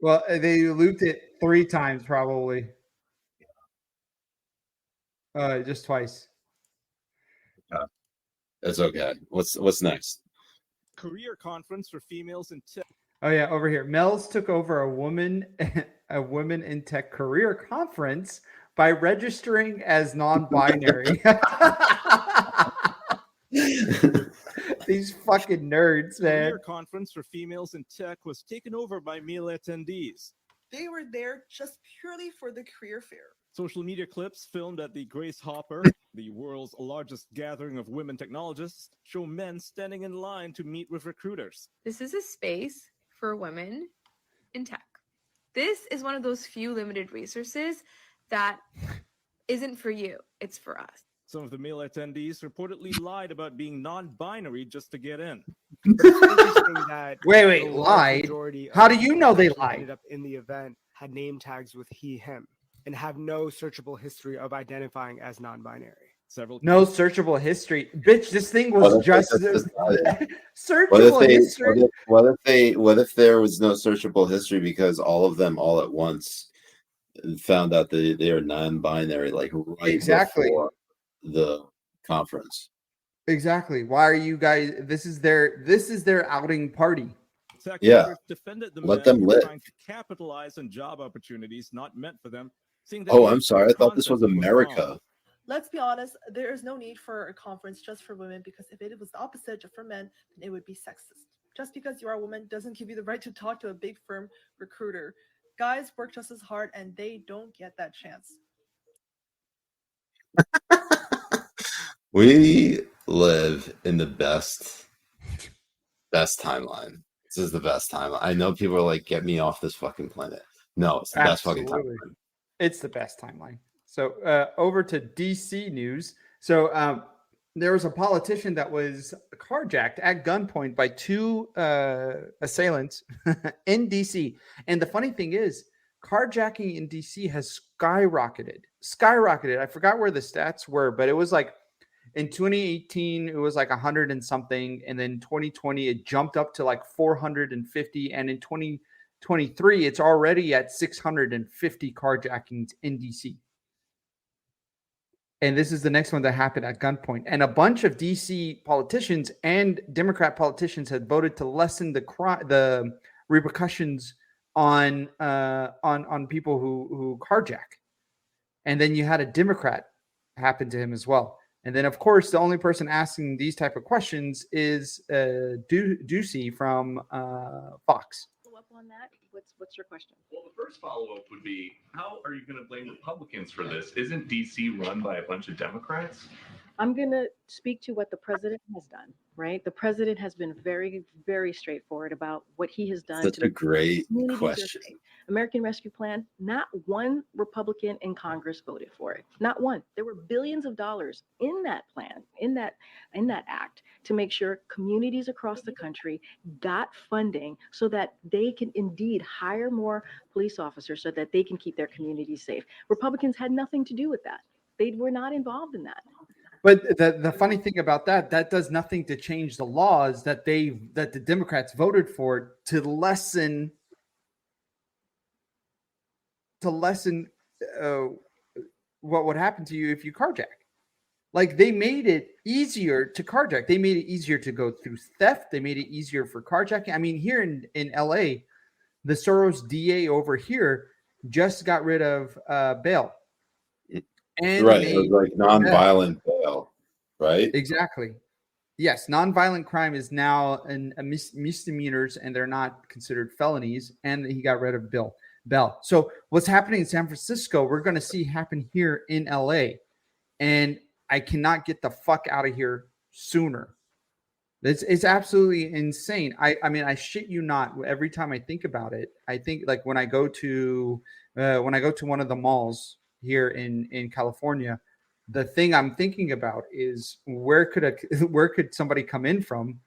Well, they looped it 3 times probably. Just twice. That's okay. What's next? Career conference for females in tech. Oh yeah, over here. Mel's took over a woman in tech career conference by registering as non-binary. These fucking nerds, man. Career conference for females in tech was taken over by male attendees. They were there just purely for the career fair. Social media clips filmed at the Grace Hopper, the world's largest gathering of women technologists, show men standing in line to meet with recruiters. This is a space for women in tech. This is one of those few limited resources that isn't for you, it's for us. Some of the male attendees reportedly lied about being non-binary just to get in. Wait, lied? How do you know they lied? Up in the event had name tags with he, him, and have no searchable history of identifying as non-binary. No searchable history. Bitch, this thing was just searchable history. What if there was no searchable history because all of them all at once found out that they are non-binary, like right before the conference? Exactly. Why are you guys? This is their outing party. Yeah. Defended the Let them live. trying to capitalize on job opportunities not meant for them. I'm sorry. I thought this was America. Let's be honest, there is no need for a conference just for women, because if it was the opposite, just for men, then it would be sexist. Just because you are a woman doesn't give you the right to talk to a big firm recruiter. Guys work just as hard and they don't get that chance. We live in the best timeline. This is the best timeline. I know people are like, get me off this fucking planet. No, it's the best fucking timeline. It's the best timeline. So over to DC news. So there was a politician that was carjacked at gunpoint by 2 assailants in DC. And the funny thing is, carjacking in DC has skyrocketed. I forgot where the stats were, but it was like in 2018, it was like 100 and something. And then 2020, it jumped up to like 450. And in 2023, it's already at 650 carjackings in DC. And this is the next one that happened at gunpoint. And a bunch of DC politicians and Democrat politicians had voted to lessen the repercussions on people who carjack. And then you had a Democrat happen to him as well. And then, of course, the only person asking these type of questions is Ducey from Fox. Up on that, what's your question? Well, the first follow-up would be, how are you going to blame Republicans for this? Isn't DC run by a bunch of Democrats? I'm going to speak to what the president has done, right? The president has been very, very straightforward about what he has done. Such a great question. American Rescue Plan, not one Republican in Congress voted for it. Not one. There were billions of dollars in that plan, in that act, to make sure communities across the country got funding so that they can indeed hire more police officers so that they can keep their communities safe. Republicans had nothing to do with that. They were not involved in that. But the funny thing about that does nothing to change the laws that the Democrats voted for to lessen what would happen to you if you carjack. Like, they made it easier to carjack. They made it easier to go through theft. They made it easier for carjacking. I mean, here in LA, the Soros DA over here just got rid of bail. and right. It was like nonviolent bail, right? Exactly. Yes, nonviolent crime is now misdemeanors, and they're not considered felonies. And he got rid of Bell. So what's happening in San Francisco, we're going to see happen here in LA, and I cannot get the fuck out of here sooner. It's absolutely insane. I mean, I shit you not. Every time I think about it, I think like when I go to one of the malls here in California, the thing I'm thinking about is where could somebody come in from,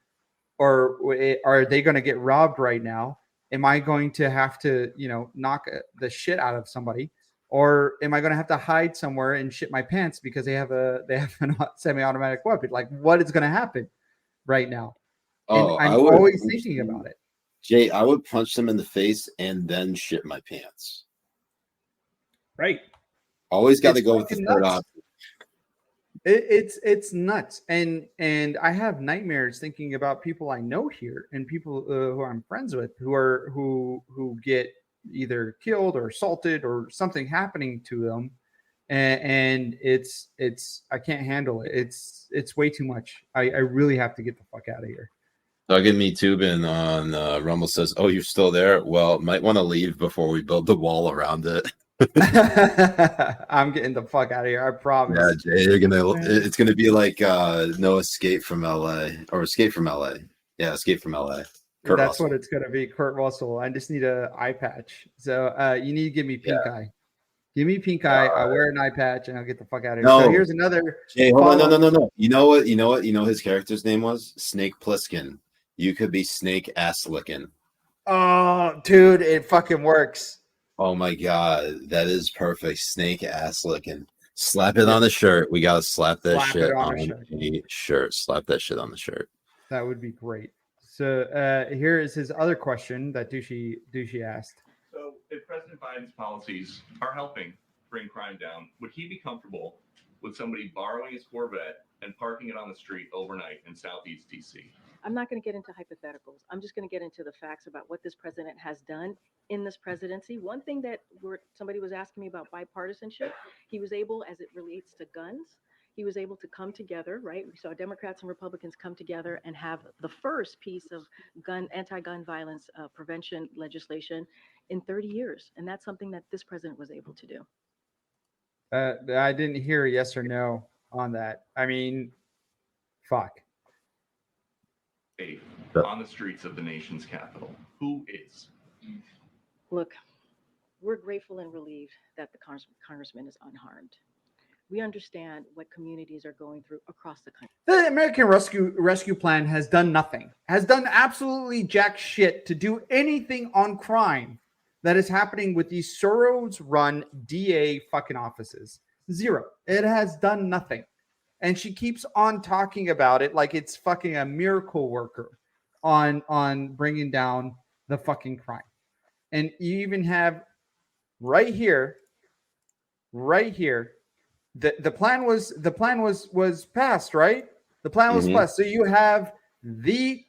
or are they going to get robbed right now? Am I going to have to knock the shit out of somebody, or am I going to have to hide somewhere and shit my pants because they have a semi-automatic weapon? Like, what is going to happen right now? Oh, and I'm always thinking about it. Jay, I would punch them in the face and then shit my pants. Right. Always got to go with the third option. It's nuts, and I have nightmares thinking about people I know here and people who I'm friends with who get either killed or assaulted or something happening to them, and it's I can't handle it. It's way too much. I really have to get the fuck out of here. Doug and Me Tubin on Rumble says, "Oh, you're still there? Well, might want to leave before we build the wall around it." I'm getting the fuck out of here. I promise. Yeah, Jay, it's gonna be like no Escape from LA or Escape from LA. Yeah, Escape from LA. That's Russell. What it's gonna be. Kurt Russell. I just need an eye patch. So you need to give me pink eye. Give me pink eye. I'll wear an eye patch and I'll get the fuck out of here. No. So here's another. Jay, hold on. No. You know what? You know his character's name was? Snake Plissken. You could be Snake Ass Licking. Oh, dude, it fucking works. Oh my god, that is perfect. Snake Ass Licking. Slap it on the shirt. We gotta slap that shit on the shirt. Slap that shit on the shirt. That would be great. So here is his other question that Douchey asked. So if President Biden's policies are helping bring crime down, would he be comfortable with somebody borrowing his Corvette and parking it on the street overnight in Southeast DC? I'm not going to get into hypotheticals. I'm just going to get into the facts about what this president has done in this presidency. One thing that somebody was asking me about bipartisanship, he was able, as it relates to guns, he was able to come together, right? We saw Democrats and Republicans come together and have the first piece of anti-gun violence prevention legislation in 30 years. And that's something that this president was able to do. I didn't hear a yes or no on that. I mean, fuck. On the streets of the nation's capital, who is? Look, we're grateful and relieved that the congressman is unharmed. We understand what communities are going through across the country. The American Rescue Plan has done nothing, has done absolutely jack shit to do anything on crime that is happening with these Soros-run DA fucking offices. Zero. It has done nothing. And she keeps on talking about it like it's fucking a miracle worker on bringing down the fucking crime. And you even have right here, the plan was passed, right? The plan was passed. So you have the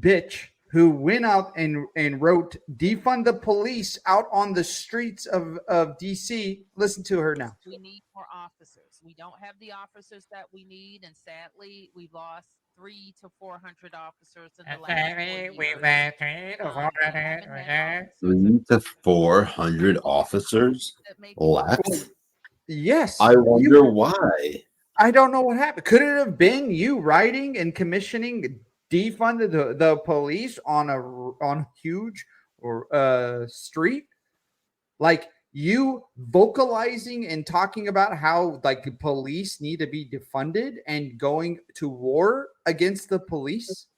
bitch who went out and wrote defund the police out on the streets of DC. Listen to her now. We need more officers. We don't have the officers that we need, and sadly, we've lost 300 to 400 officers in the last 4 years. 300 to 400 officers left. Yes. I wonder why. I don't know what happened. Could it have been you writing and commissioning defunded the police on a huge street, like you vocalizing and talking about how like the police need to be defunded and going to war against the police?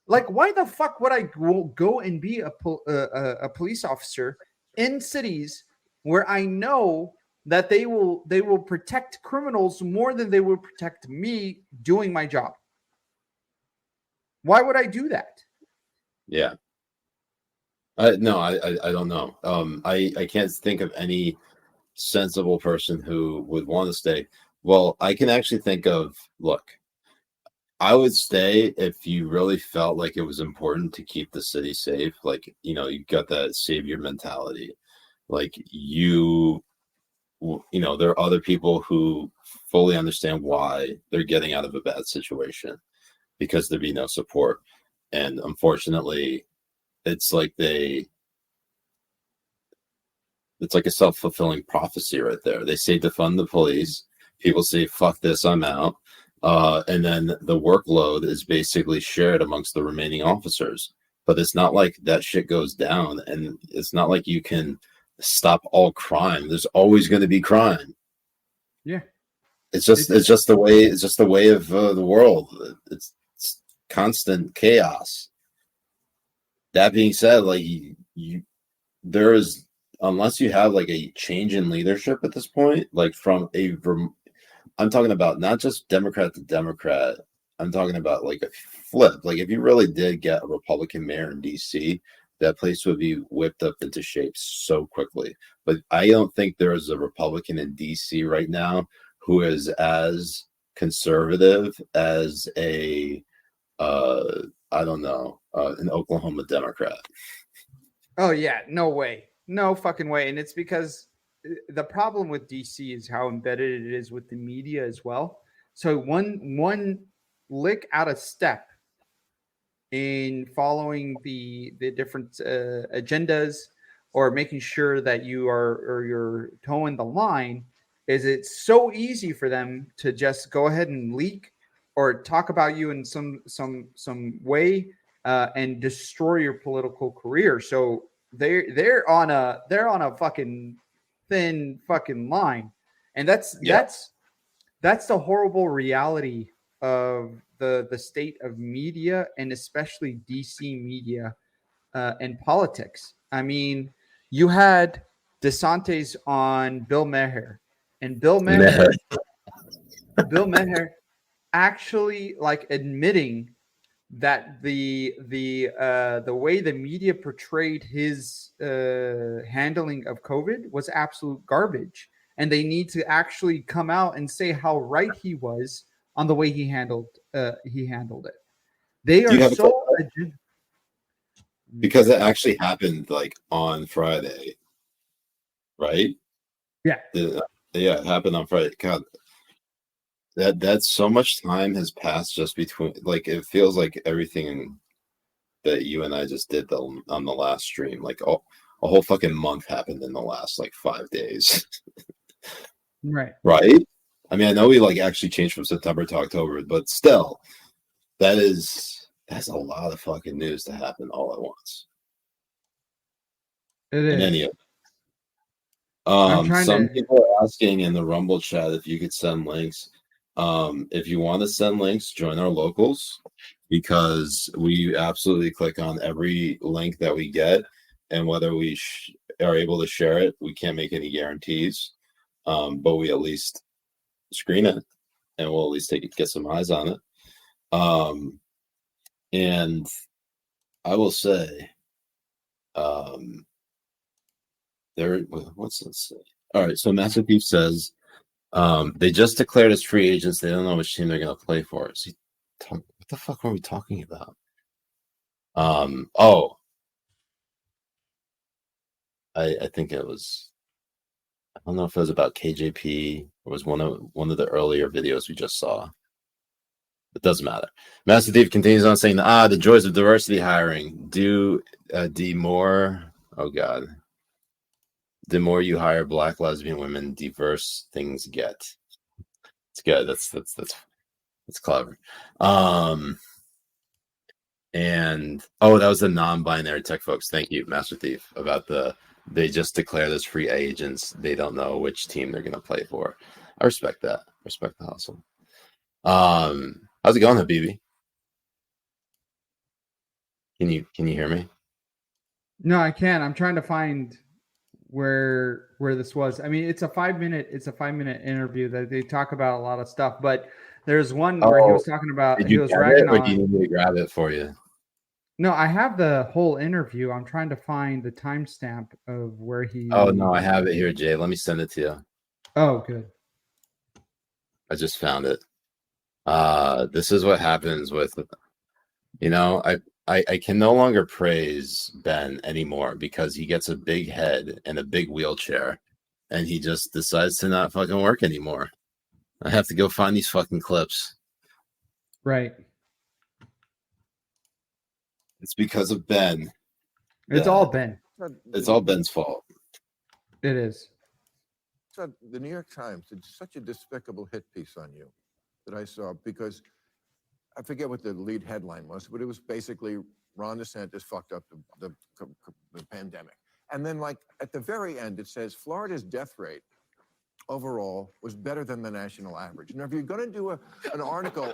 Like, why the fuck would I go and be a police officer in cities where I know that they will protect criminals more than they will protect me doing my job? Why would I do that? Yeah. No, I don't know. I can't think of any sensible person who would want to stay. Well, I can actually think of, look, I would stay if you really felt like it was important to keep the city safe. Like, you got that savior mentality. Like, you there are other people who fully understand why they're getting out of a bad situation because there'd be no support. And unfortunately, it's like a self-fulfilling prophecy right there. They say defund the police. People say, fuck this, I'm out. And then the workload is basically shared amongst the remaining officers. But it's not like that shit goes down, and it's not like you can stop all crime. There's always going to be crime. Yeah, it's just the way of the world. It's constant chaos. That being said, like there is, unless you have like a change in leadership at this point, like from I'm talking about not just Democrat to Democrat. I'm talking about like a flip. Like if you really did get a Republican mayor in DC, that place would be whipped up into shape so quickly. But I don't think there is a Republican in DC right now who is as conservative as an Oklahoma Democrat. Oh yeah, no way. No fucking way. And it's because the problem with DC is how embedded it is with the media as well. So one lick out of step in following the different agendas or making sure that you're towing the line is it's so easy for them to just go ahead and leak or talk about you in some way and destroy your political career. So they're on a fucking thin fucking line, and that's the horrible reality of the state of media, and especially DC media and politics. I mean, you had DeSantis on Bill Maher, and Bill Maher actually like admitting that the way the media portrayed his handling of COVID was absolute garbage, and they need to actually come out and say how right he was on the way he handled it. They are so because it actually happened like on Friday, right? Yeah, it happened on Friday. God, that so much time has passed just between, like, it feels like everything that you and I just did on the last stream, like a whole fucking month happened in the last like 5 days. Right. I mean, I know we like actually changed from September to October, but still, that's a lot of fucking news to happen all at once. It is. In any some people are asking in the Rumble chat if you could send links. If you want to send links, join our locals, because we absolutely click on every link that we get, and whether we are able to share it, we can't make any guarantees, but we at least screen it, and we'll at least get some eyes on it. And I will say, what's this say? All right, so Master Thief says they just declared as free agents. They don't know which team they're going to play for. What the fuck are we talking about? I think it was, I don't know if it was about KJP. It was one of the earlier videos we just saw. It doesn't matter. Master Thief continues on saying, the joys of diversity hiring. The more you hire Black lesbian women, diverse things get. It's good. That's clever. And that was the non-binary tech folks. Thank you, Master Thief, about they just declared as free agents. They don't know which team they're going to play for. I respect that. Respect the hustle. How's it going, Habibi? Can you hear me? No, I can't. I'm trying to find where this was. I mean, it's a 5-minute interview that they talk about a lot of stuff, but there's one where he was talking about he was ragging on. Do you need me to grab it for you? No, I have the whole interview. I'm trying to find the timestamp of where he. Oh no, I have it here, Jay. Let me send it to you. Oh, good. I just found it. This is what happens with, I can no longer praise Ben anymore because he gets a big head and a big wheelchair, and he just decides to not fucking work anymore. I have to go find these fucking clips. Right. It's because of Ben. It's all Ben. It's all Ben's fault. It is. So the New York Times did such a despicable hit piece on you that I saw, because I forget what the lead headline was, but it was basically Ron DeSantis fucked up the pandemic. And then, like, at the very end, it says Florida's death rate overall was better than the national average. Now, if you're going to do an article,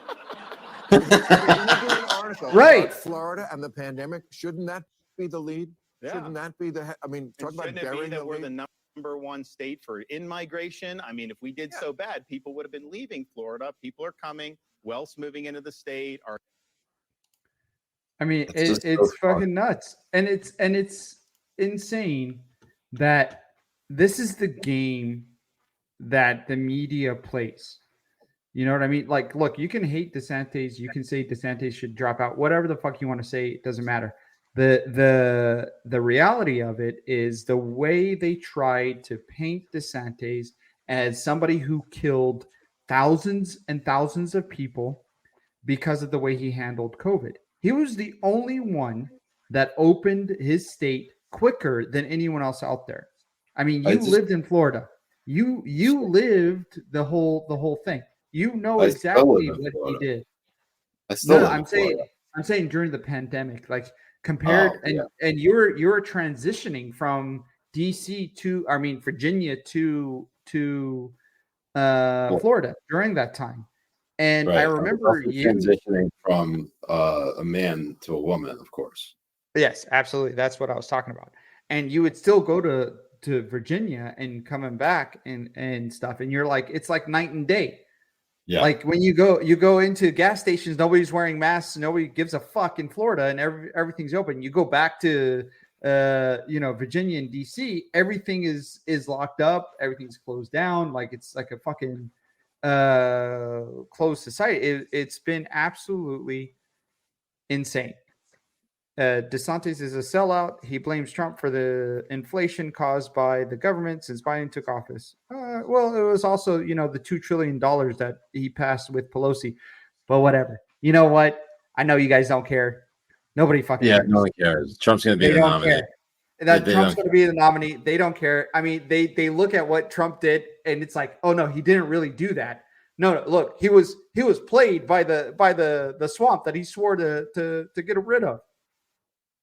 right, about Florida and the pandemic, shouldn't that be the lead? Yeah. Shouldn't that be the? I mean, talk about shouldn't it be burying that the we're lead? the number one state for in-migration? I mean, if we did so bad, people would have been leaving Florida. People are coming. Wealth's moving into the state. I mean, it's fucking nuts, and it's insane that this is the game that the media plays. You know what I mean? Like, look, you can hate DeSantis, you can say DeSantis should drop out, whatever the fuck you want to say, it doesn't matter. The reality of it is the way they tried to paint DeSantis as somebody who killed thousands and thousands of people because of the way he handled COVID. He was the only one that opened his state quicker than anyone else out there. I mean, you lived in Florida. You lived the whole thing. You know exactly what he did. I'm saying during the pandemic, like compared, and you were transitioning from DC to, I mean, Virginia to Florida during that time. And I remember you transitioning from a man to a woman, of course. Yes, absolutely. That's what I was talking about. And you would still go to Virginia and coming back and stuff. And you're like, it's like night and day. Yeah. Like when you go into gas stations, nobody's wearing masks. Nobody gives a fuck in Florida, and everything's open. You go back to Virginia and DC, everything is locked up. Everything's closed down. Like it's like a fucking closed society. It's been absolutely insane. DeSantis is a sellout. He blames Trump for the inflation caused by the government since Biden took office. Well, it was also, the $2 trillion that he passed with Pelosi, but whatever. You know what? I know you guys don't care. Nobody fucking cares. No one cares. Trump's going to be the nominee. Trump's going to be the nominee. They don't care. I mean, they look at what Trump did, and it's like, oh no, he didn't really do that. No, look, he was played by the swamp that he swore to get rid of.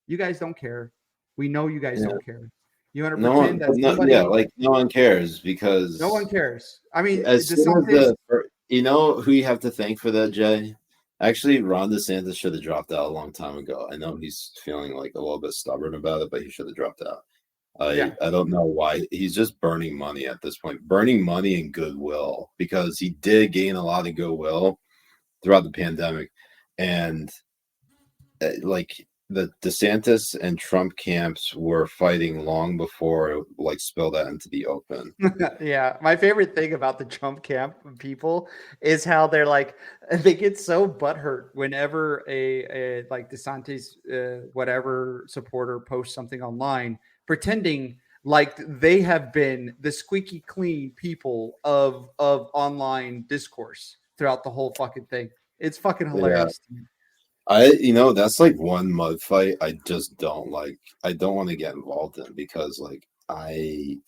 You guys don't care. We know you guys don't care. You want to pretend that no one cares because no one cares. I mean, as soon as you know who you have to thank for that, Jay? Actually, Ron DeSantis should have dropped out a long time ago. I know he's feeling like a little bit stubborn about it, but he should have dropped out. I don't know why. He's just burning money at this point, burning money and goodwill, because he did gain a lot of goodwill throughout the pandemic. And like the DeSantis and Trump camps were fighting long before it like spilled out into the open. Yeah. My favorite thing about the Trump camp people is how they're like, they get so butthurt whenever a like DeSantis, whatever supporter posts something online, pretending like they have been the squeaky clean people of online discourse throughout the whole fucking thing. It's fucking hilarious. Yeah. That's like one mud fight I just don't like. I don't want to get involved in because like I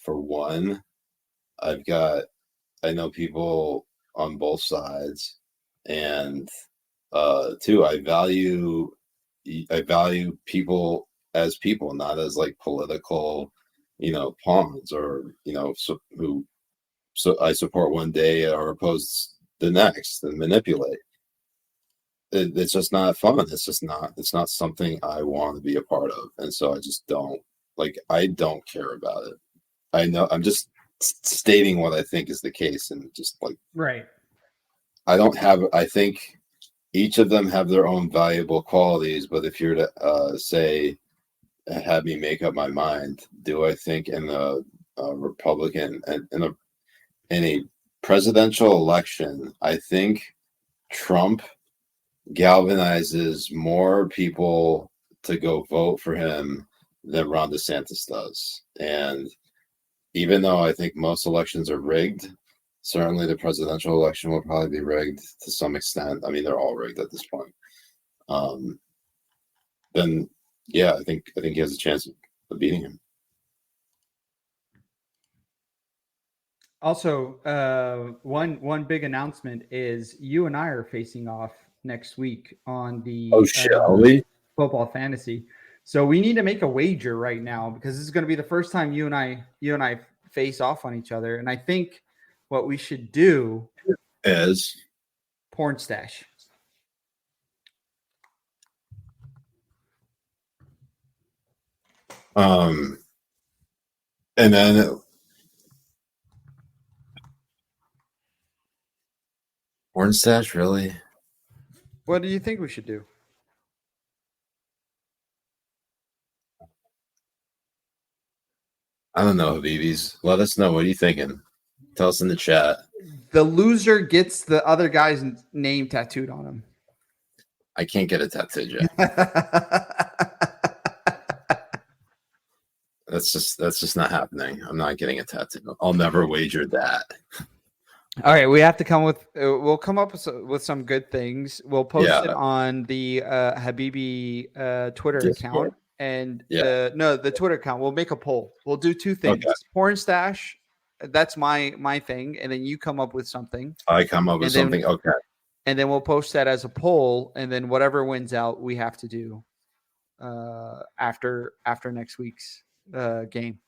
know people on both sides, and two, I value people as people, not as like political, pawns or so I support one day or oppose the next and manipulate. It's just not fun. It's not something I want to be a part of. And so I just don't care about it. I know I'm just stating what I think is the case, and just like, right. I think each of them have their own valuable qualities, but if you're to say, have me make up my mind, do I think in the Republican and in a presidential election, I think Trump galvanizes more people to go vote for him than Ron DeSantis does. And even though I think most elections are rigged, certainly the presidential election will probably be rigged to some extent. I mean, they're all rigged at this point. Then yeah, I think he has a chance of beating him. Also, one big announcement is you and I are facing off next week on the football fantasy. So we need to make a wager right now because this is going to be the first time you and I face off on each other. And I think what we should do is porn stash. And then porn stash, really? What do you think we should do? I don't know, Habibis. Let us know. What are you thinking? Tell us in the chat. The loser gets the other guy's name tattooed on him. I can't get a tattoo, Jay. That's just not happening. I'm not getting a tattoo. I'll never wager that. All right, we have to come with. We'll come up with some good things. We'll post it on the Habibi Twitter account, and the Twitter account. We'll make a poll. We'll do two things: porn stash. That's my thing, and then you come up with something. I come up with something. Okay, and then we'll post that as a poll, and then whatever wins out, we have to do after next week's game.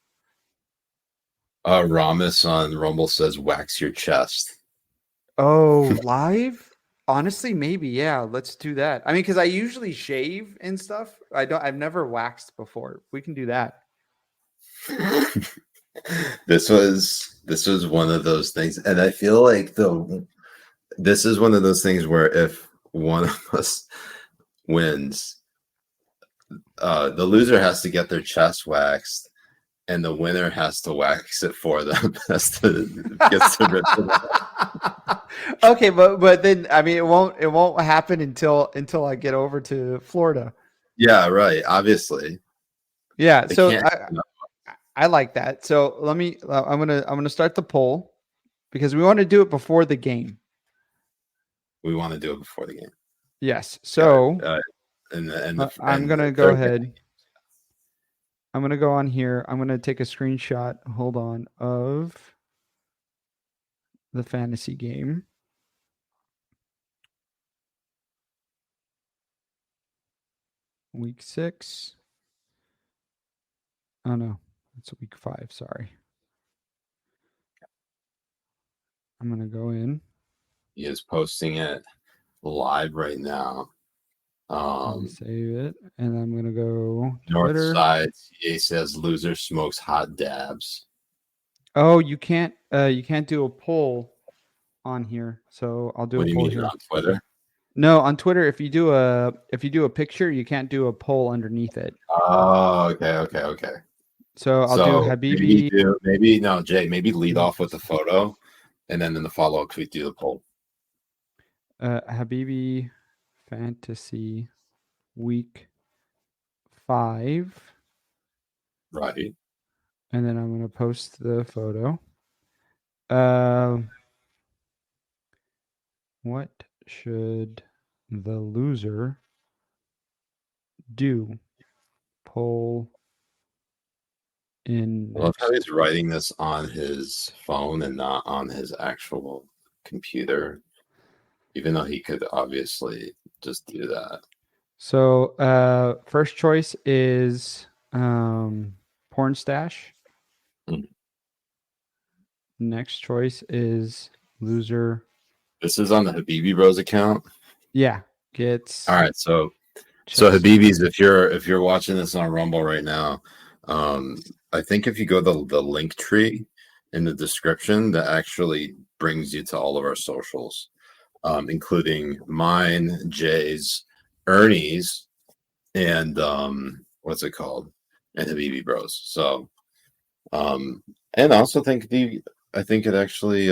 Ramis on Rumble says wax your chest. Oh, live? Honestly, maybe. Yeah, let's do that. I mean, because I usually shave and stuff. I've never waxed before. We can do that. This was one of those things, and I feel like this is one of those things where if one of us wins, the loser has to get their chest waxed, and the winner has to wax it for them. Gets to rip it. Okay, but then I mean it won't happen until I get over to Florida. Yeah, right. Obviously. Yeah. So I like that. So I'm gonna start the poll because we want to do it before the game. We want to do it before the game. Yes. So I'm gonna go ahead. I'm going to go on here. I'm going to take a screenshot, hold on, of the fantasy game. Week 6. Oh, no. It's week 5. Sorry. I'm going to go in. He is posting it live right now. Save it, and I'm gonna go North Twitter. Side. CA says loser smokes hot dabs. Oh, you can't do a poll on here, so I'll do a poll here on Twitter. No, on Twitter, if you do a picture, you can't do a poll underneath it. Oh, okay. So I'll do Habibi. Maybe lead off with the photo, and then in the follow-up tweet do the poll. Habibi Fantasy Week 5. Right. And then I'm going to post the photo. What should the loser do? Poll in. I love how he's writing this on his phone and not on his actual computer, even though he could obviously just do that. So first choice is porn stash. Next choice is loser. This is on the Habibi Bros account. Yeah, Gaetz. All right, so Habibis, if you're watching this on Rumble right now, I think if you go to the link tree in the description, that actually brings you to all of our socials, including mine, Jay's, Ernie's, and what's it called, and Habibi Bros. So, and I also think I think it actually,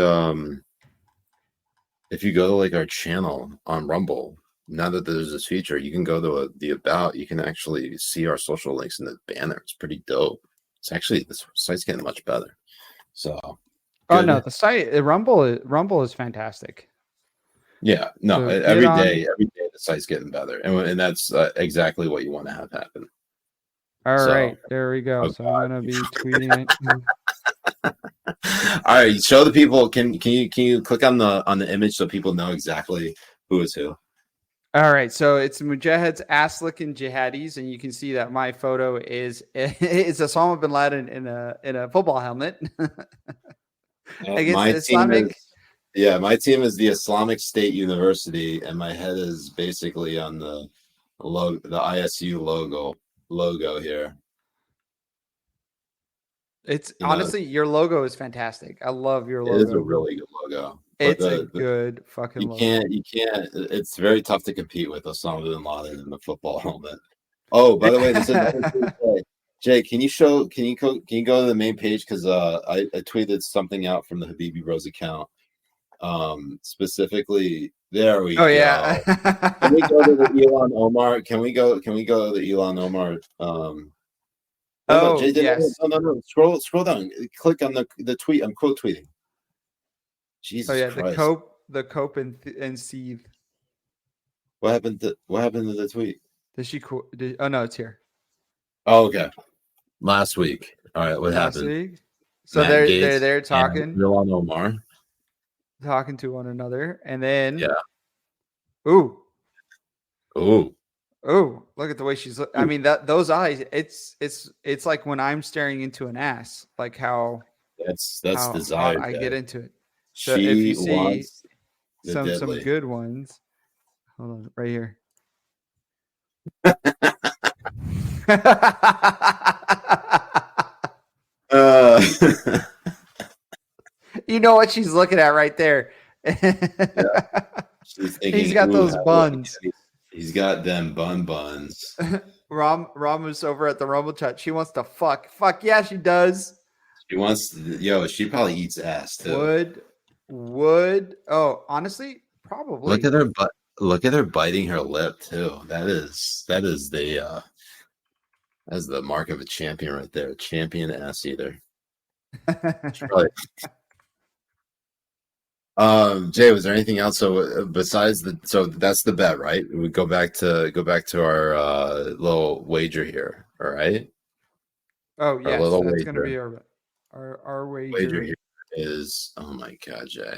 if you go to like our channel on Rumble, now that there's this feature, you can go to the about. You can actually see our social links in the banner. It's pretty dope. It's actually, this site's getting much better. So. Oh no, the site Rumble is fantastic. Yeah, no, So every day the site's getting better, and that's exactly what you want to have happen. All right, there we go. So I'm gonna be tweeting it. All right, show the people. Can you click on the image so people know exactly who is who? All right, so it's Mujahid's ass-licking jihadis, and you can see that my photo is Osama bin Laden in a football helmet against the Islamic. My team is the Islamic State University, and my head is basically on the ISU logo here. It's honestly your logo is fantastic. I love your logo. It is a really good logo. It's a good fucking logo. You can't. It's very tough to compete with Osama bin Laden in the football helmet. Oh, by the way, this is Jay. Can you go to the main page because I tweeted something out from the Habibi Bros account. Specifically, there we go. Yeah. Can we go to the Elon Omar? Can we go to the Elon Omar? Jay, yes. No. Scroll down. Click on the tweet. I'm quote tweeting. Jesus Christ. the cope and seethe. What happened to the tweet? Oh no, it's here. Oh, okay. Last week. All right, what happened? Week? So they're talking. Elon Omar. Talking to one another, and then Ooh. Look at the way she's. I mean, those eyes. It's like when I'm staring into an ass. Like how that's desired. I get into it. So if you see some good ones, hold on, right here. You know what she's looking at right there. She's thinking, he's got those buns. He's got them buns. Ram is over at the Rumble chat. She wants to fuck. Fuck yeah, she does. She wants. She probably eats ass too. Would. Oh, honestly, probably. Look at her butt. Look at her biting her lip too. That's the mark of a champion right there. Champion ass eater. Jay, was there anything else? So besides that's the bet, right? We go back to our little wager here. All right. Oh yes, that's going to be our wager. Wager here is, oh my God, Jay.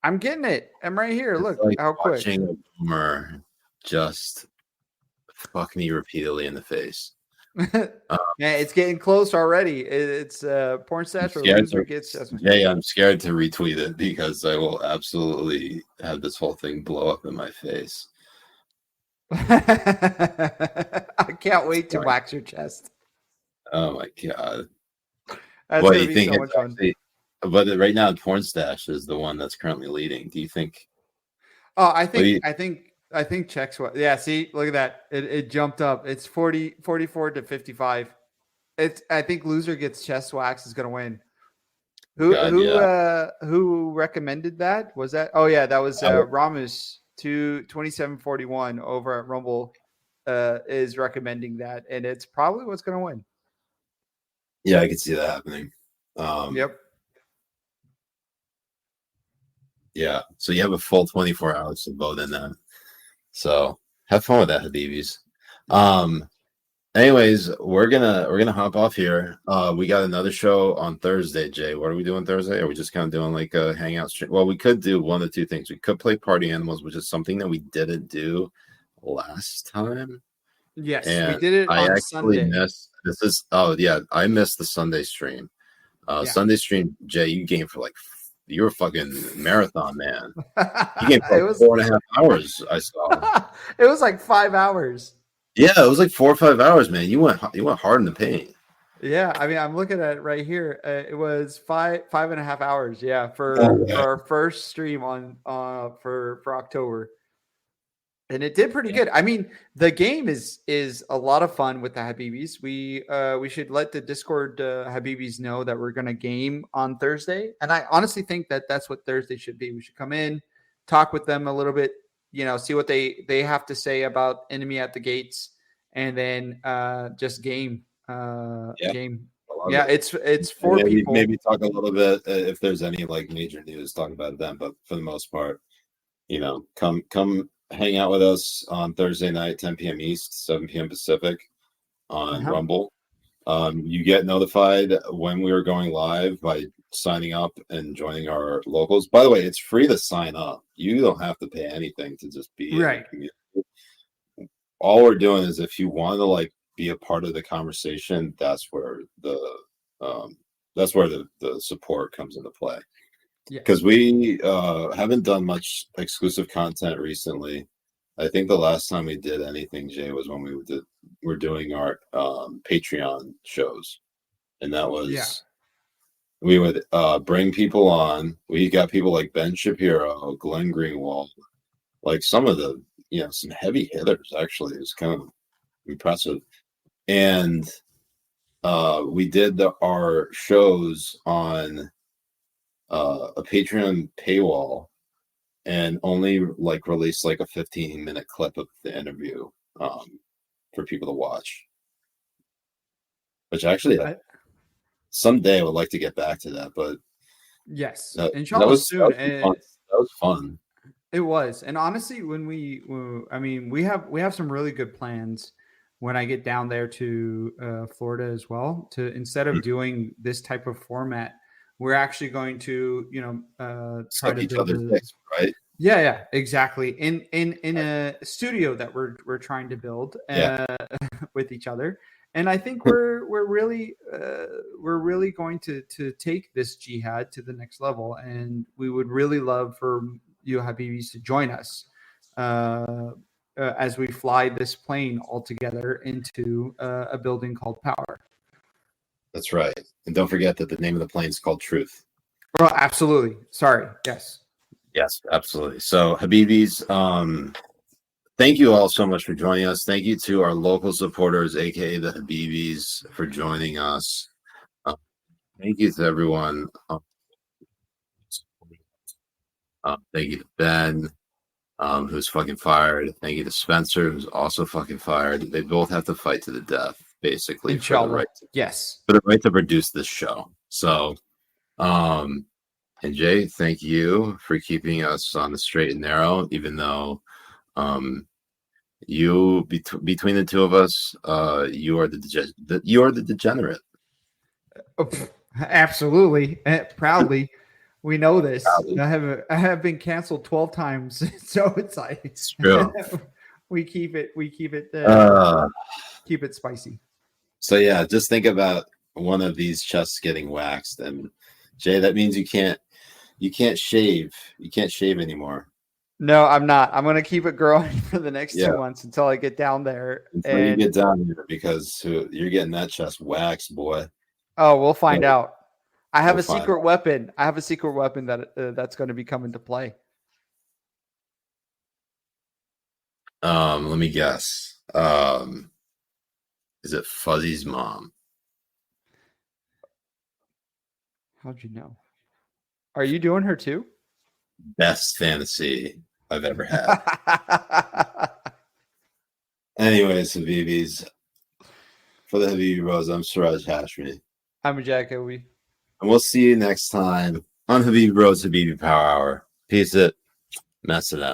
I'm getting it. I'm right here. Look how quick. Watching a boomer just fuck me repeatedly in the face. Yeah, it's getting close already. It's porn stash or loser gets. Yeah, I'm scared to retweet it because I will absolutely have this whole thing blow up in my face. I can't wait to wax your chest. Oh my God! That's what do you think? So much fun. But right now, porn stash is the one that's currently leading. Do you think? Oh, I think checks what. Yeah, see, look at that. It jumped up. It's 44 to 55. I think loser gets chest wax is going to win. Who recommended that? Was that? Oh yeah, that was Ramus 2741 over at Rumble is recommending that, and it's probably what's going to win. Yeah, I can see that happening. Yep. Yeah, so you have a full 24 hours to vote in that. So have fun with that, Habibis. Anyways, we're gonna hop off here. We got another show on Thursday, Jay. What are we doing Thursday? Are we just kind of doing like a hangout stream? Well, we could do one of two things. We could play Party Animals, which is something that we didn't do last time. Yes, we did it on Sunday. I missed the Sunday stream. Sunday stream, Jay, you gamed for you were fucking marathon man. You gamed for 4.5 hours. I saw. It was like 5 hours. Yeah, it was like 4 or 5 hours, man. You went hard in the paint. Yeah, I mean, I'm looking at it right here. It was 5.5 hours. Yeah, for our first stream on for October, and it did pretty good. I mean, the game is a lot of fun with the Habibis. We should let the Discord Habibis know that we're gonna game on Thursday, and I honestly think that that's what Thursday should be. We should come in, talk with them a little bit. See what they have to say about Enemy at the Gates, and then just game. Game. Yeah, it's for people. Maybe talk a little bit if there's any like major news, talk about them. But for the most part, come hang out with us on Thursday night, 10 p.m. East, 7 p.m. Pacific on Rumble. You get notified when we are going live by signing up and joining our locals. By the way, it's free to sign up. You don't have to pay anything to just be in the community. All we're doing is if you want to like be a part of the conversation, that's where the support comes into play. Because we haven't done much exclusive content recently. I think the last time we did anything, Jay, was when we're doing our Patreon shows, and that was we would bring people on. We got people like Ben Shapiro, Glenn Greenwald, like some of the some heavy hitters. Actually, it was kind of impressive, and we did our shows on a Patreon paywall. And only like release like a 15-minute clip of the interview for people to watch. Which actually, someday I would like to get back to that. But yes, that was soon. That was fun. It was, and honestly, when we have some really good plans when I get down there to Florida as well. To instead of doing this type of format. We're actually going to, try to build right? Yeah, exactly. In a studio that we're trying to build with each other, and I think we're really going to take this jihad to the next level, and we would really love for you Habibis to join us as we fly this plane all together into a building called Power. That's right. And don't forget that the name of the plane is called Truth. Well, absolutely. Sorry. Yes, absolutely. So Habibis, thank you all so much for joining us. Thank you to our local supporters, aka the Habibis, for joining us. Thank you to everyone. Thank you to Ben, who's fucking fired. Thank you to Spencer, who's also fucking fired. They both have to fight to the death, basically, for the right to produce this show. So, and Jay, thank you for keeping us on the straight and narrow, even though you between the two of us, you are the degenerate. Absolutely, proudly. We know this. I have been canceled 12 times, so it's true. we keep it spicy. So yeah, just think about one of these chests getting waxed, and Jay, that means you can't shave. You can't shave anymore. No, I'm not. I'm gonna keep it growing for the next 2 months until I get down there. Until you get down here, because you're getting that chest waxed, boy. Oh, we'll find out. I have a secret weapon. I have a secret weapon that's going to be coming to play. Let me guess. Is it Fuzzy's mom? How'd you know? Are you doing her too? Best fantasy I've ever had. Anyways, Habibis, for the Habibi Bros, I'm Siraj Hashmi. I'm Jay Kobbe. And we'll see you next time on Habibi Bros, Habibi Power Hour. Peace it. Mess it up.